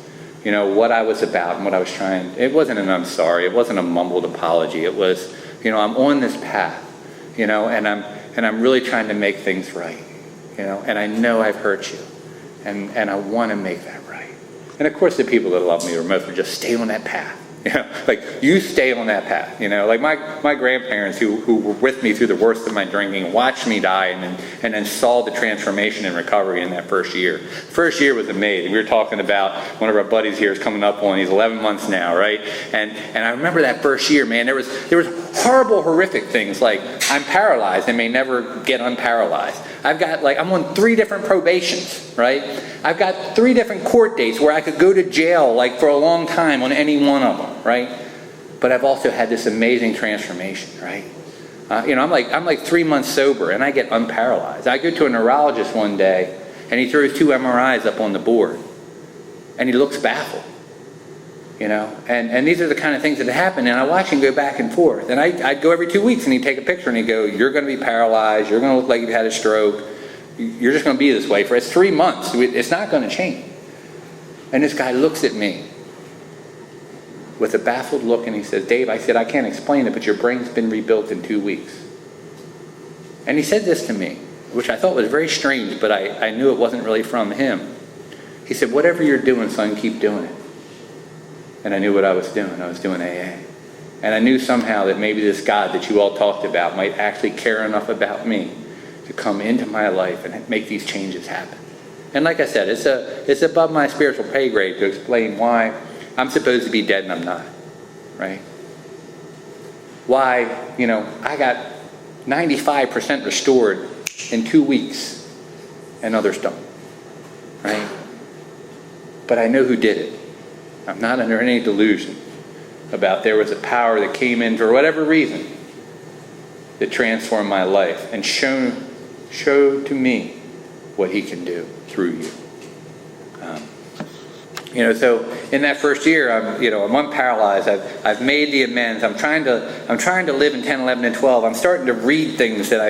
what I was about and what I was trying. It wasn't an I'm sorry. It wasn't a mumbled apology. It was, I'm on this path, and I'm really trying to make things right, and I know I've hurt you, and I want to make that right. And of course, the people that love me most would just stay on that path. Like, you stay on that path. Like my grandparents who were with me through the worst of my drinking, watched me die, and then saw the transformation and recovery in that first year. First year was amazing. We were talking about one of our buddies here is coming up on, he's 11 months now, right? And I remember that first year, man, there was horrible, horrific things like I'm paralyzed and may never get unparalyzed. I'm on 3 different probations, right? I've got 3 different court dates where I could go to jail for a long time on any one of them, right? But I've also had this amazing transformation, right? I'm like 3 months sober and I get unparalyzed. I go to a neurologist one day and he throws 2 MRIs up on the board and he looks baffled, and these are the kind of things that happen, and I watch him go back and forth. And I'd go every 2 weeks and he'd take a picture and he'd go, you're going to be paralyzed, you're going to look like you've had a stroke, you're just going to be this way for 3 months. It's not going to change. And this guy looks at me with a baffled look and he says, Dave, I said, I can't explain it, but your brain's been rebuilt in 2 weeks. And he said this to me, which I thought was very strange, but I knew it wasn't really from him. He said, whatever you're doing, son, keep doing it. And I knew what I was doing. I was doing AA. And I knew somehow that maybe this God that you all talked about might actually care enough about me to come into my life and make these changes happen. And like I said, it's above my spiritual pay grade to explain why I'm supposed to be dead and I'm not, right? Why, I got 95% restored in 2 weeks and others don't, right? But I know who did it. I'm not under any delusion about there was a power that came in for whatever reason that transformed my life and showed to me what he can do through you. So in that first year, I'm unparalyzed. I've made the amends. I'm trying to live in 10, 11, and 12. I'm starting to read things that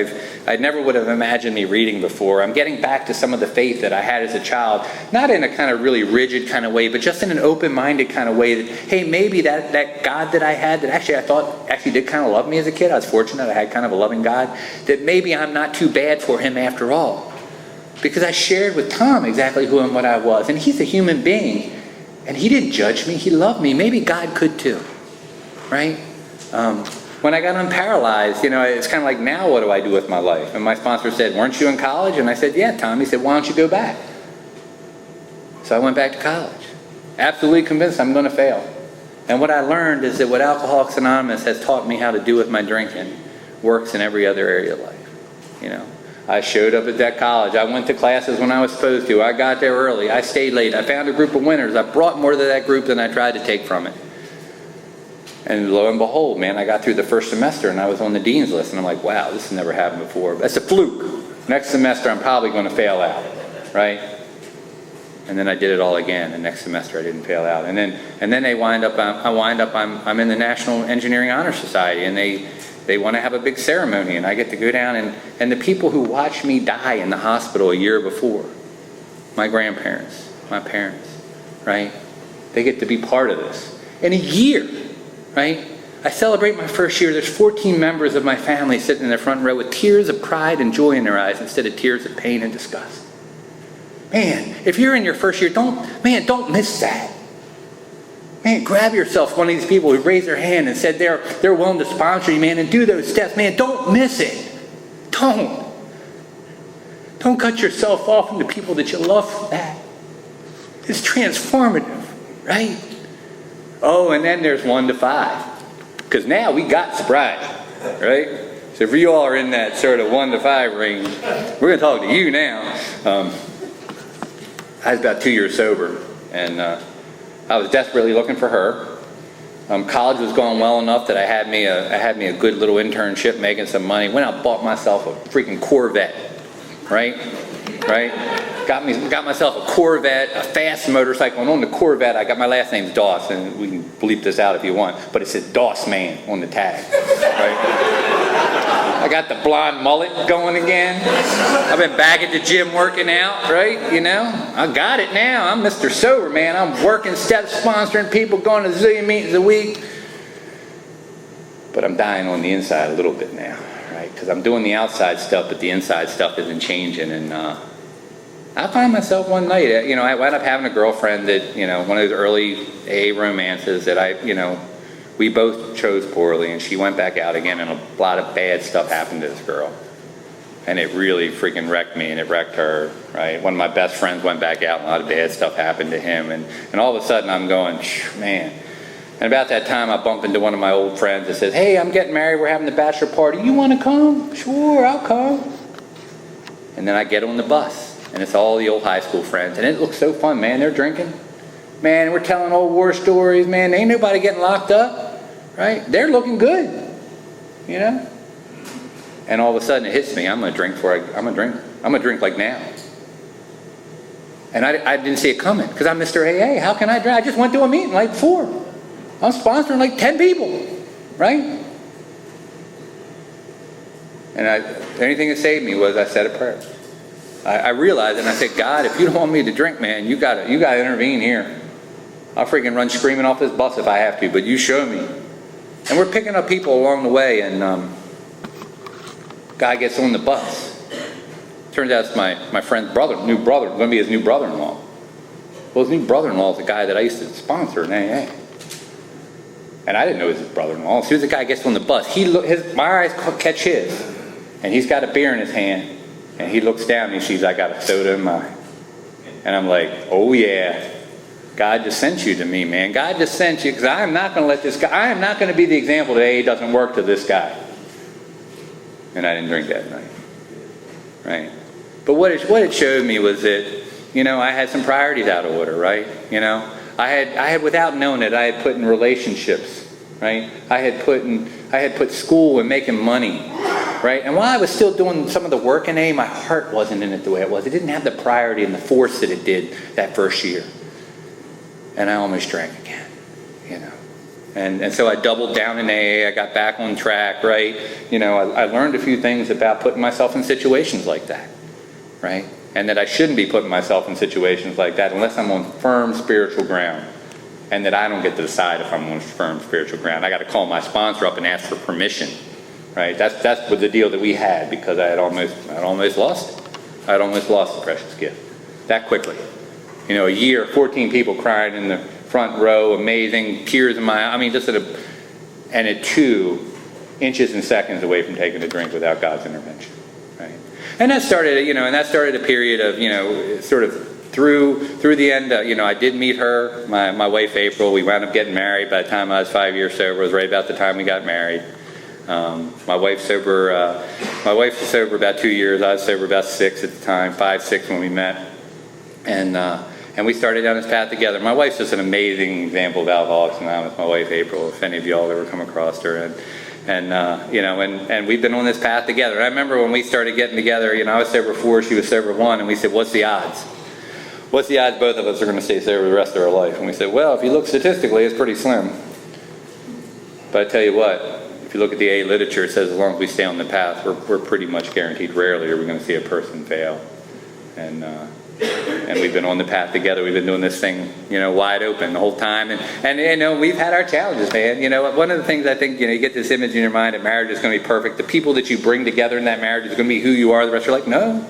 I never would have imagined me reading before. I'm getting back to some of the faith that I had as a child, not in a kind of really rigid kind of way, but just in an open-minded kind of way that, hey, maybe that God that I had that I thought did kind of love me as a kid. I was fortunate I had kind of a loving God, that maybe I'm not too bad for him after all. Because I shared with Tom exactly who and what I was. And he's a human being. And he didn't judge me. He loved me. Maybe God could too, right? When I got unparalyzed, it's kind of like, now what do I do with my life? And my sponsor said, weren't you in college? And I said, yeah, Tom. He said, why don't you go back? So I went back to college, absolutely convinced I'm going to fail. And what I learned is that what Alcoholics Anonymous has taught me how to do with my drinking works in every other area of life. I showed up at that college. I went to classes when I was supposed to. I got there early. I stayed late. I found a group of winners. I brought more to that group than I tried to take from it. And lo and behold, man, I got through the first semester and I was on the dean's list. And I'm like, wow, this has never happened before. That's a fluke. Next semester, I'm probably going to fail out, right? And then I did it all again. And next semester, I didn't fail out. And then I'm in the National Engineering Honor Society, and they want to have a big ceremony, and I get to go down, and the people who watched me die in the hospital a year before, my grandparents, my parents, right? They get to be part of this. In a year, right? I celebrate my first year. There's 14 members of my family sitting in the front row with tears of pride and joy in their eyes instead of tears of pain and disgust. Man, if you're in your first year, don't miss that. Man, grab yourself one of these people who raised their hand and said they're willing to sponsor you, man, and do those steps. Man, don't miss it. Don't cut yourself off from the people that you love for that. It's transformative, right? Oh, and then there's 1 to 5. Because now we got sobriety, right? So if you all are in that sort of 1 to 5 range, we're going to talk to you now. I was about 2 years sober, and I was desperately looking for her. College was going well enough that I had me a good little internship, making some money. Went out and bought myself a freaking Corvette, right? Got myself a Corvette, a fast motorcycle, and on the Corvette, I got, my last name's Doss, and we can bleep this out if you want, but it says Doss Man on the tag, right? I got the blonde mullet going again. I've been back at the gym working out, right? I got it now. I'm Mr. Sober, man. I'm working steps, sponsoring people, going to a zillion meetings a week. But I'm dying on the inside a little bit now, right? Because I'm doing the outside stuff, but the inside stuff isn't changing. And I find myself one night, I wound up having a girlfriend that, one of those early AA romances that we both chose poorly, and she went back out again, and a lot of bad stuff happened to this girl. And it really freaking wrecked me, and it wrecked her, right? One of my best friends went back out, and a lot of bad stuff happened to him. And all of a sudden, I'm going, man. And about that time, I bump into one of my old friends that says, hey, I'm getting married. We're having the bachelor party. You want to come? Sure, I'll come. And then I get on the bus, and it's all the old high school friends. And it looks so fun, man. They're drinking. Man, we're telling old war stories, man. Ain't nobody getting locked up, right? They're looking good, And all of a sudden it hits me. I'm gonna drink like now. And I didn't see it coming because I'm Mr. AA. How can I drink? I just went to a meeting like 4. I'm sponsoring like 10 people, right? And the only thing that saved me was I said a prayer. I realized, and I said, God, if you don't want me to drink, man, you gotta intervene here. I'll freaking run screaming off this bus if I have to, but you show me. And we're picking up people along the way, and guy gets on the bus. Turns out it's my friend's going to be his new brother-in-law. Well, his new brother-in-law is the guy that I used to sponsor in AA. And I didn't know he was his brother-in-law. As soon as the guy gets on the bus, my eyes catch his, and he's got a beer in his hand, and he looks down and he sees I got a soda in mine. And I'm like, oh yeah. God just sent you to me, man. God just sent you, because I am not going to let this guy, I am not going to be the example that AA doesn't work to this guy. And I didn't drink that night, right? But what it showed me was that, I had some priorities out of order, right? I had without knowing it, I had put in relationships, right? I had put school and making money, right? And while I was still doing some of the work in AA, my heart wasn't in it the way it was. It didn't have the priority and the force that it did that first year. And I almost drank again, And so I doubled down in AA. I got back on track, right? I learned a few things about putting myself in situations like that, right? And that I shouldn't be putting myself in situations like that unless I'm on firm spiritual ground. And that I don't get to decide if I'm on firm spiritual ground. I got to call my sponsor up and ask for permission, right? That's what the deal that we had, because I had almost lost it. I had almost lost the precious gift that quickly. A year, 14 people crying in the front row, amazing, tears in my eye. I mean, just at 2 inches and seconds away from taking a drink without God's intervention, right? And that started, a period of, sort of through the end. I did meet her, my wife April. We wound up getting married. By the time I was 5 years sober, it was right about the time we got married. My wife's sober about 2 years. I was sober about 6 at the time, 5, 6 when we met, and we started down this path together. My wife's just an amazing example of Alcoholics Anonymous. My wife April, if any of y'all ever come across her, and we've been on this path together. And I remember when we started getting together. I was sober 4, she was sober 1, and we said, "What's the odds? What's the odds both of us are going to stay sober the rest of our life?" And we said, "Well, if you look statistically, it's pretty slim." But I tell you what, if you look at the AA literature, it says as long as we stay on the path, we're pretty much guaranteed. Rarely are we going to see a person fail. And we've been on the path together. We've been doing this thing, wide open the whole time. And we've had our challenges, man. One of the things I think, you get this image in your mind that marriage is going to be perfect. The people that you bring together in that marriage is going to be who you are. The rest are like, no.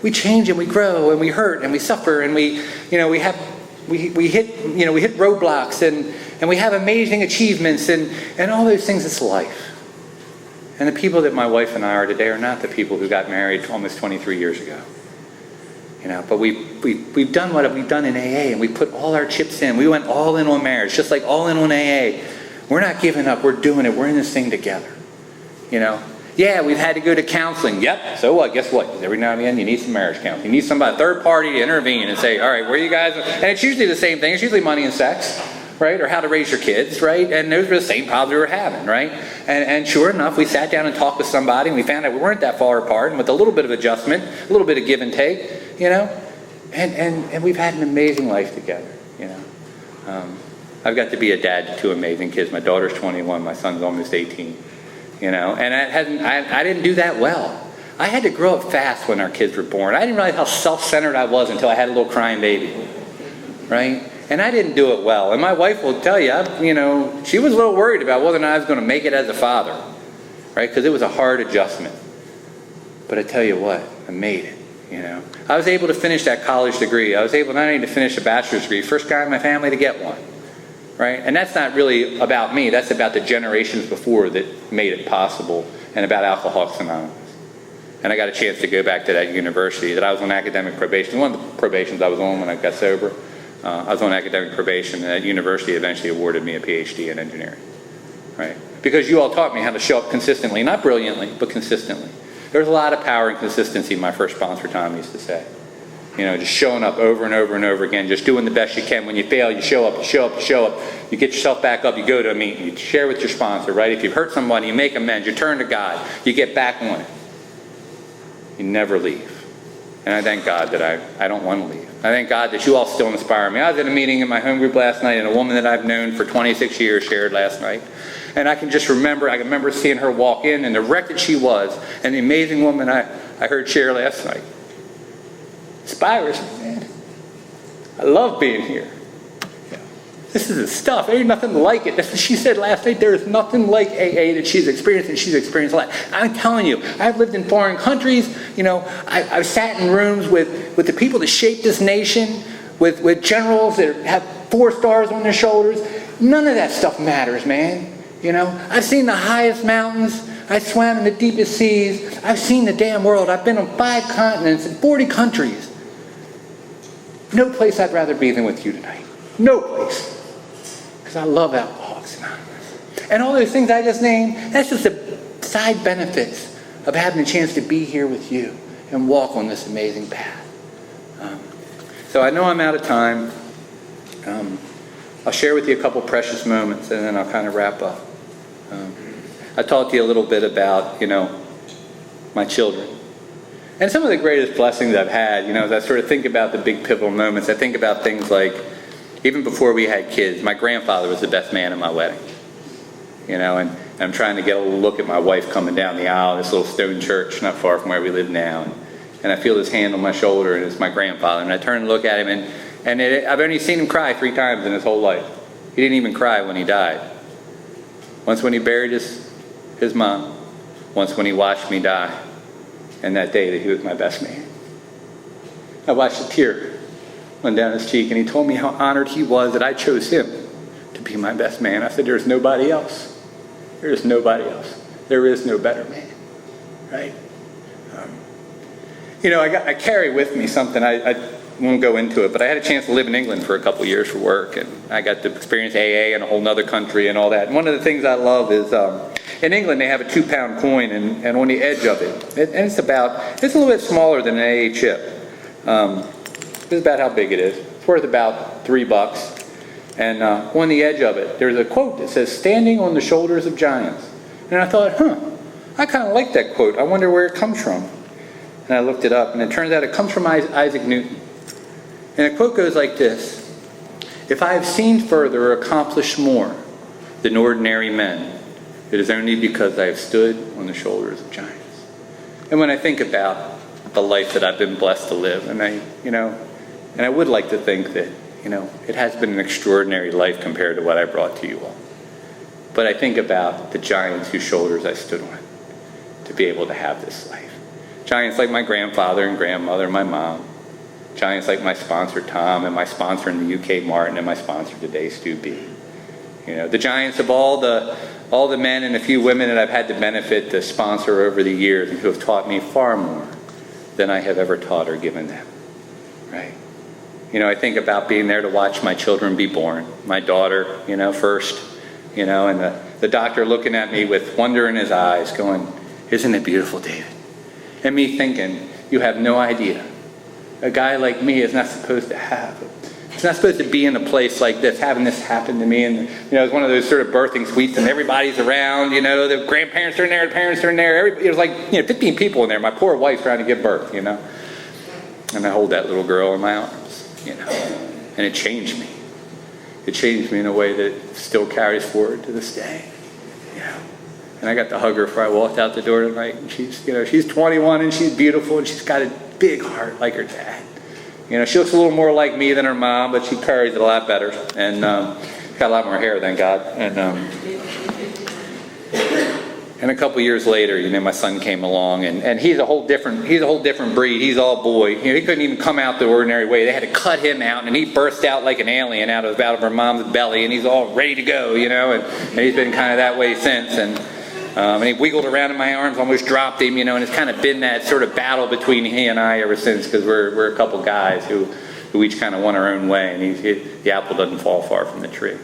We change and we grow and we hurt and we suffer and we hit roadblocks and we have amazing achievements and all those things. It's life. And the people that my wife and I are today are not the people who got married almost 23 years ago. But we've done what we've done in AA, and we put all our chips in. We went all in on marriage, just like all in on AA. We're not giving up. We're doing it. We're in this thing together. Yeah, we've had to go to counseling. Yep. So what? Guess what? Every now and then you need some marriage counseling. You need somebody, a third party, to intervene and say, all right, where you guys? And it's usually the same thing. It's usually money and sex, right? Or how to raise your kids, right? And those were the same problems we were having, right? And sure enough, we sat down and talked with somebody, and we found out we weren't that far apart. And with a little bit of adjustment, a little bit of give and take, and we've had an amazing life together, I've got to be a dad to 2 amazing kids. My daughter's 21, my son's almost 18, and I didn't do that well. I had to grow up fast when our kids were born. I didn't realize how self-centered I was until I had a little crying baby, right? And I didn't do it well. And my wife will tell you, she was a little worried about whether or not I was going to make it as a father, right? Because it was a hard adjustment. But I tell you what, I made it. I was able to finish that college degree. I was able not only to finish a bachelor's degree, first guy in my family to get one, right? And that's not really about me. That's about the generations before that made it possible, and about Alcoholics Anonymous. And I got a chance to go back to that university that I was on academic probation. One of the probations I was on when I got sober, I was on academic probation, and that university eventually awarded me a PhD in engineering, right? Because you all taught me how to show up consistently, not brilliantly, but consistently. There's a lot of power and consistency, my first sponsor, Tom, used to say. Just showing up over and over and over again, just doing the best you can. When you fail, you show up, you show up, you show up. You get yourself back up, you go to a meeting, you share with your sponsor, right? If you've hurt somebody, you make amends, you turn to God, you get back on it. You never leave. And I thank God that I don't want to leave. I thank God that you all still inspire me. I was at a meeting in my home group last night, and a woman that I've known for 26 years shared last night. And I can remember seeing her walk in, and the wreck that she was, and the amazing woman I heard share last night. Inspires me, man. I love being here. This is the stuff. There ain't nothing like it. That's what she said last night. There is nothing like AA that she's experienced, and she's experienced a lot. I'm telling you, I've lived in foreign countries. I've sat in rooms with the people that shaped this nation, with generals that have 4 stars on their shoulders. None of that stuff matters, man. I've seen the highest mountains. I swam in the deepest seas. I've seen the damn world. I've been on 5 continents and 40 countries. No place I'd rather be than with you tonight. No place. Because I love Alcoholics Anonymous. And all those things I just named, that's just the side benefits of having a chance to be here with you and walk on this amazing path. So I know I'm out of time. I'll share with you a couple precious moments, and then I'll kind of wrap up. I talked to you a little bit about, my children. And some of the greatest blessings I've had, as I sort of think about the big pivotal moments, I think about things like, even before we had kids, my grandfather was the best man at my wedding. And I'm trying to get a little look at my wife coming down the aisle in this little stone church not far from where we live now. And I feel his hand on my shoulder, and it's my grandfather. And I turn and look at him, and I've only seen him cry 3 times in his whole life. He didn't even cry when he died. Once when he buried his mom. Once when he watched me die. And that day that he was my best man. I watched a tear went down his cheek, and he told me how honored he was that I chose him to be my best man. I said, there's nobody else. There is nobody else. There is no better man, right? I carry with me something, I won't go into it, but I had a chance to live in England for a couple years for work, and I got to experience AA in a whole nother country and all that. And one of the things I love is, in England they have a 2-pound coin, and on the edge of it, and it's a little bit smaller than an AA chip. This is about how big it is. It's worth about $3. And on the edge of it, there's a quote that says, "Standing on the shoulders of giants." And I thought, I kind of like that quote. I wonder where it comes from. And I looked it up, and it turns out it comes from Isaac Newton. And the quote goes like this: "If I have seen further or accomplished more than ordinary men, it is only because I have stood on the shoulders of giants." And when I think about the life that I've been blessed to live, and I would like to think that, it has been an extraordinary life compared to what I brought to you all. But I think about the giants whose shoulders I stood on to be able to have this life. Giants like my grandfather and grandmother, my mom. Giants like my sponsor, Tom, and my sponsor in the UK, Martin, and my sponsor today, Stu B. The giants of all the men and a few women that I've had the benefit to sponsor over the years, and who have taught me far more than I have ever taught or given them, right? I think about being there to watch my children be born. My daughter, first, and the doctor looking at me with wonder in his eyes going, "Isn't it beautiful, David?" And me thinking, you have no idea. A guy like me is not supposed to have it. It's not supposed to be in a place like this, having this happen to me. And, it's one of those sort of birthing suites, and everybody's around, the grandparents are in there, the parents are in there. It was like, 15 people in there. My poor wife's trying to give birth, And I hold that little girl in my arms, And it changed me. It changed me in a way that still carries forward to this day, And I got to hug her before I walked out the door tonight. And she's 21 and she's beautiful and she's got a big heart like her dad. She looks a little more like me than her mom, but she carries it a lot better. And got a lot more hair, thank God. And a couple years later, my son came along, and he's a whole different breed. He's all boy. He couldn't even come out the ordinary way. They had to cut him out, and he burst out like an alien out of her mom's belly, and he's all ready to go, and he's been kind of that way since. And he wiggled around in my arms, almost dropped him, and it's kind of been that sort of battle between he and I ever since, because we're a couple guys who each kind of went our own way, and the apple doesn't fall far from the tree.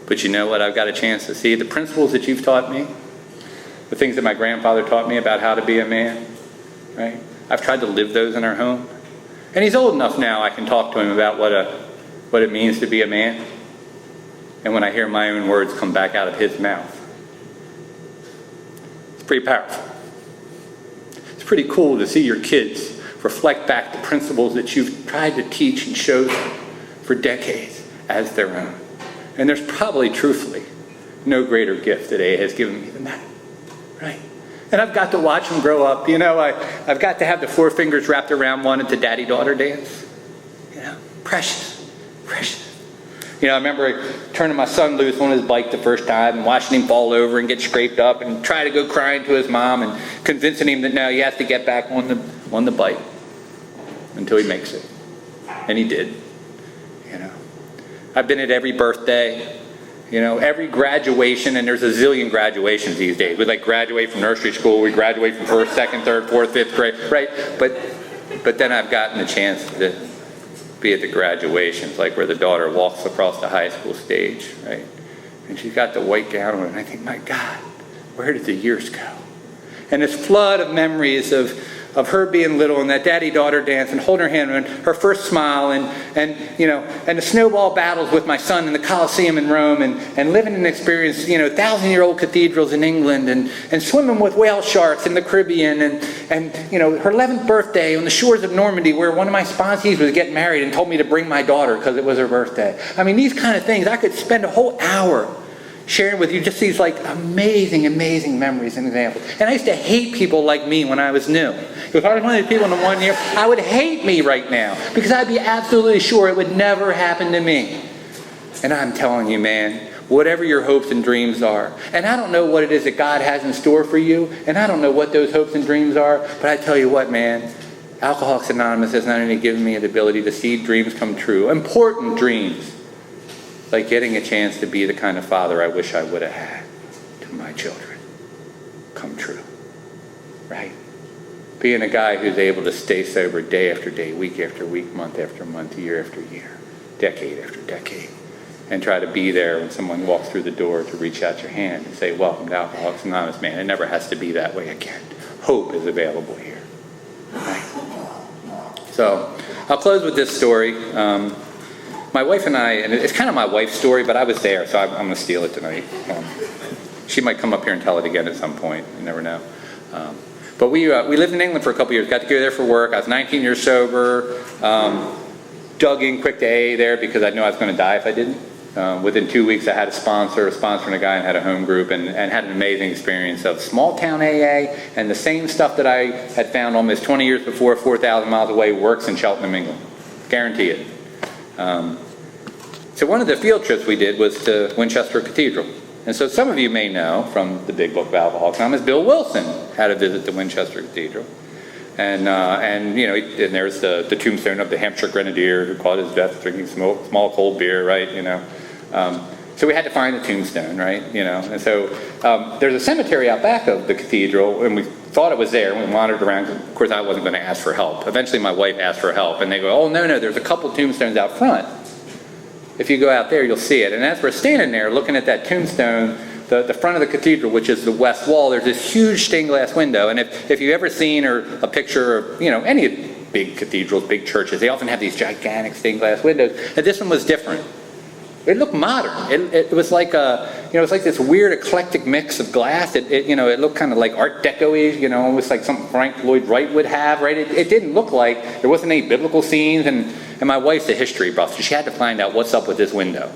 But you know what? I've got a chance to see the principles that you've taught me, the things that my grandfather taught me about how to be a man, right? I've tried to live those in our home. And he's old enough now I can talk to him about what it means to be a man. And when I hear my own words come back out of his mouth, it's pretty powerful. It's pretty cool to see your kids reflect back the principles that you've tried to teach and show them for decades as their own. And there's probably, truthfully, no greater gift that AA has given me than that. Right? And I've got to watch them grow up. I've got to have the 4 fingers wrapped around one at the daddy-daughter dance. Precious, precious. I remember turning my son loose on his bike the first time and watching him fall over and get scraped up and try to go crying to his mom and convincing him that no, he has to get back on the bike until he makes it. And he did. I've been at every birthday. Every graduation, and there's a zillion graduations these days. We graduate from nursery school, we graduate from 1st, 2nd, 3rd, 4th, 5th grade, right? But then I've gotten a chance to be at the graduations, like where the daughter walks across the high school stage, right? And she's got the white gown on, and I think, my God, where did the years go? And this flood of memories of her being little and that daddy-daughter dance and holding her hand and her first smile and the snowball battles with my son in the Colosseum in Rome and living and experience, 1,000-year-old cathedrals in England and swimming with whale sharks in the Caribbean and her 11th birthday on the shores of Normandy where one of my sponsees was getting married and told me to bring my daughter because it was her birthday. I mean, these kind of things, I could spend a whole hour sharing with you just these amazing, amazing memories and examples. And I used to hate people like me when I was new. If I was one of these people in the 1 year, I would hate me right now because I'd be absolutely sure it would never happen to me. And I'm telling you, man, whatever your hopes and dreams are, and I don't know what it is that God has in store for you, and I don't know what those hopes and dreams are, but I tell you what, man, Alcoholics Anonymous has not only given me the ability to see dreams come true, important dreams, like getting a chance to be the kind of father I wish I would have had to my children come true, right? Being a guy who's able to stay sober day after day, week after week, month after month, year after year, decade after decade, and try to be there when someone walks through the door to reach out your hand and say, welcome to Alcoholics Anonymous, man. It never has to be that way again. Hope is available here. Right? So I'll close with this story. My wife and I, and it's kind of my wife's story, but I was there, so I'm going to steal it tonight. She might come up here and tell it again at some point. You never know. But we lived in England for a couple years. Got to go there for work. I was 19 years sober. Dug in quick to AA there because I knew I was going to die if I didn't. Within 2 weeks, I had a sponsor, sponsoring a guy, and had a home group, and had an amazing experience of small town AA, and the same stuff that I had found almost 20 years before, 4,000 miles away, works in Cheltenham, England. Guarantee it. So one of the field trips we did was to Winchester Cathedral. And so some of you may know from the Big Book of Alcoholics Anonymous, Bill Wilson had a visit to Winchester Cathedral. And you know, and there's the tombstone of the Hampshire Grenadier who caught his death drinking small cold beer, right? You know, so we had to find the tombstone, right? You know, and so there's a cemetery out back of the cathedral, and we thought it was there. And we wandered around. Of course, I wasn't going to ask for help. Eventually, my wife asked for help, and they go, "Oh no, there's a couple tombstones out front. If you go out there, you'll see it." And as we're standing there looking at that tombstone, the front of the cathedral, which is the west wall, there's this huge stained glass window. And if you've ever seen a picture of, you know, any big cathedrals, big churches, they often have these gigantic stained glass windows. And this one was different. It looked modern. It was like it was like this weird eclectic mix of glass. It looked kind of like Art Deco-y, you know, almost like something Frank Lloyd Wright would have, right? It didn't look like, there wasn't any biblical scenes. And my wife's a history buff, so she had to find out what's up with this window.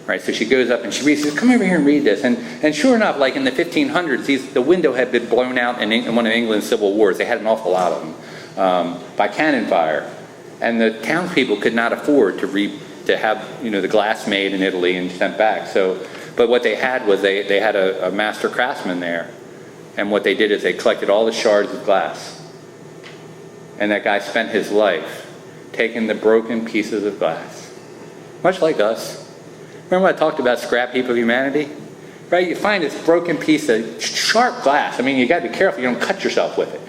Right, so she goes up and she reads, says, "Come over here and read this." And sure enough, like in the 1500s, the window had been blown out in one of England's civil wars. They had an awful lot of them by cannon fire, and the townspeople could not afford to have, you know, the glass made in Italy and sent back. So, but what they had was they had a master craftsman there, and what they did is they collected all the shards of glass, and that guy spent his life taking the broken pieces of glass, much like us. Remember when I talked about scrap heap of humanity? Right? You find this broken piece of sharp glass. I mean, you got to be careful you don't cut yourself with it.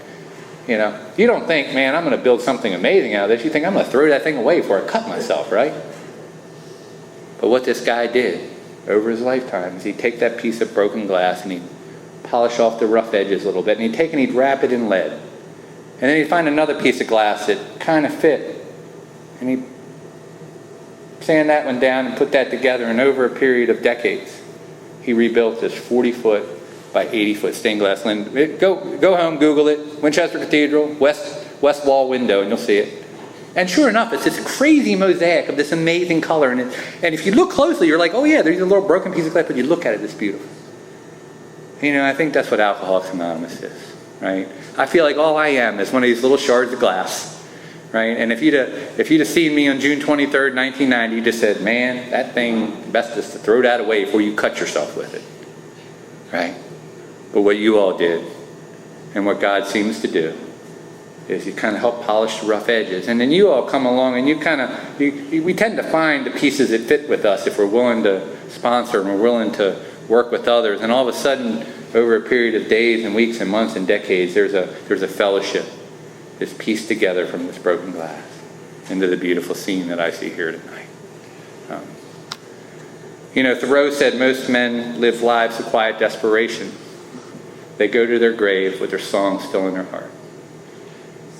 You know, you don't think, man, I'm going to build something amazing out of this. You think, I'm going to throw that thing away before I cut myself, right? But what this guy did over his lifetime is he'd take that piece of broken glass and he'd polish off the rough edges a little bit, and he'd take and he'd wrap it in lead. And then he'd find another piece of glass that kind of fit, and he'd sand that one down and put that together, and over a period of decades, he rebuilt this 40-foot by 80-foot stained glass window. Go home, Google it. Winchester Cathedral, west wall window, and you'll see it. And sure enough, it's this crazy mosaic of this amazing color. And if you look closely, you're like, oh yeah, there's a little broken piece of glass, but you look at it, it's beautiful. You know, I think that's what Alcoholics Anonymous is, right? I feel like all I am is one of these little shards of glass. Right? And if you'd have seen me on June 23rd, 1990, you just said, man, that thing, best is to throw that away before you cut yourself with it. Right? But what you all did, and what God seems to do, is you kind of help polish the rough edges. And then you all come along and we tend to find the pieces that fit with us if we're willing to sponsor and we're willing to work with others. And all of a sudden, over a period of days and weeks and months and decades, there's a fellowship is pieced together from this broken glass into the beautiful scene that I see here tonight. You know, Thoreau said most men live lives of quiet desperation. They go to their grave with their song still in their heart.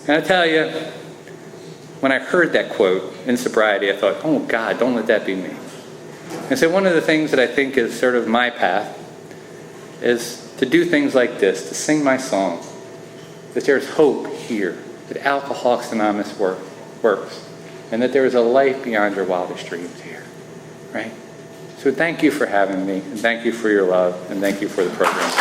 And I tell you, when I heard that quote in sobriety, I thought, oh God, don't let that be me. And so one of the things that I think is sort of my path is to do things like this, to sing my song, that there's hope here, that Alcoholics Anonymous works, and that there is a life beyond your wildest dreams here, right? So thank you for having me, and thank you for your love, and thank you for the program.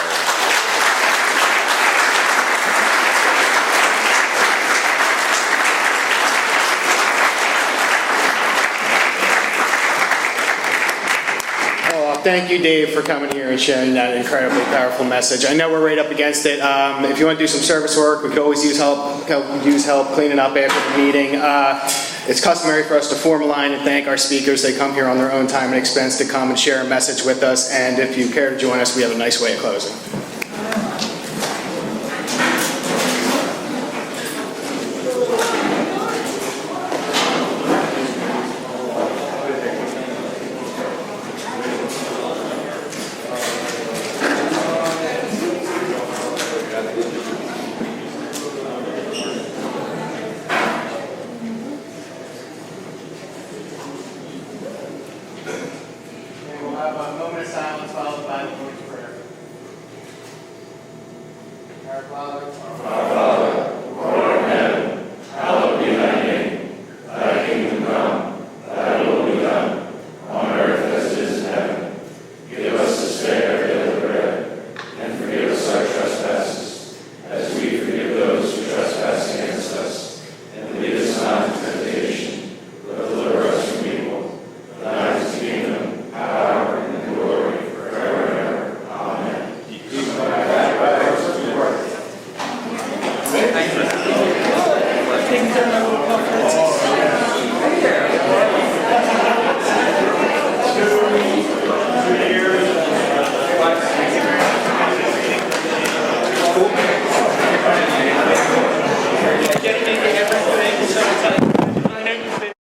thank you, Dave, for coming here and sharing that incredibly powerful message. I know we're right up against it. If you want to do some service work, we could always use help cleaning up after the meeting. It's customary for us to form a line and thank our speakers. They come here on their own time and expense to come and share a message with us. And if you care to join us, we have a nice way of closing.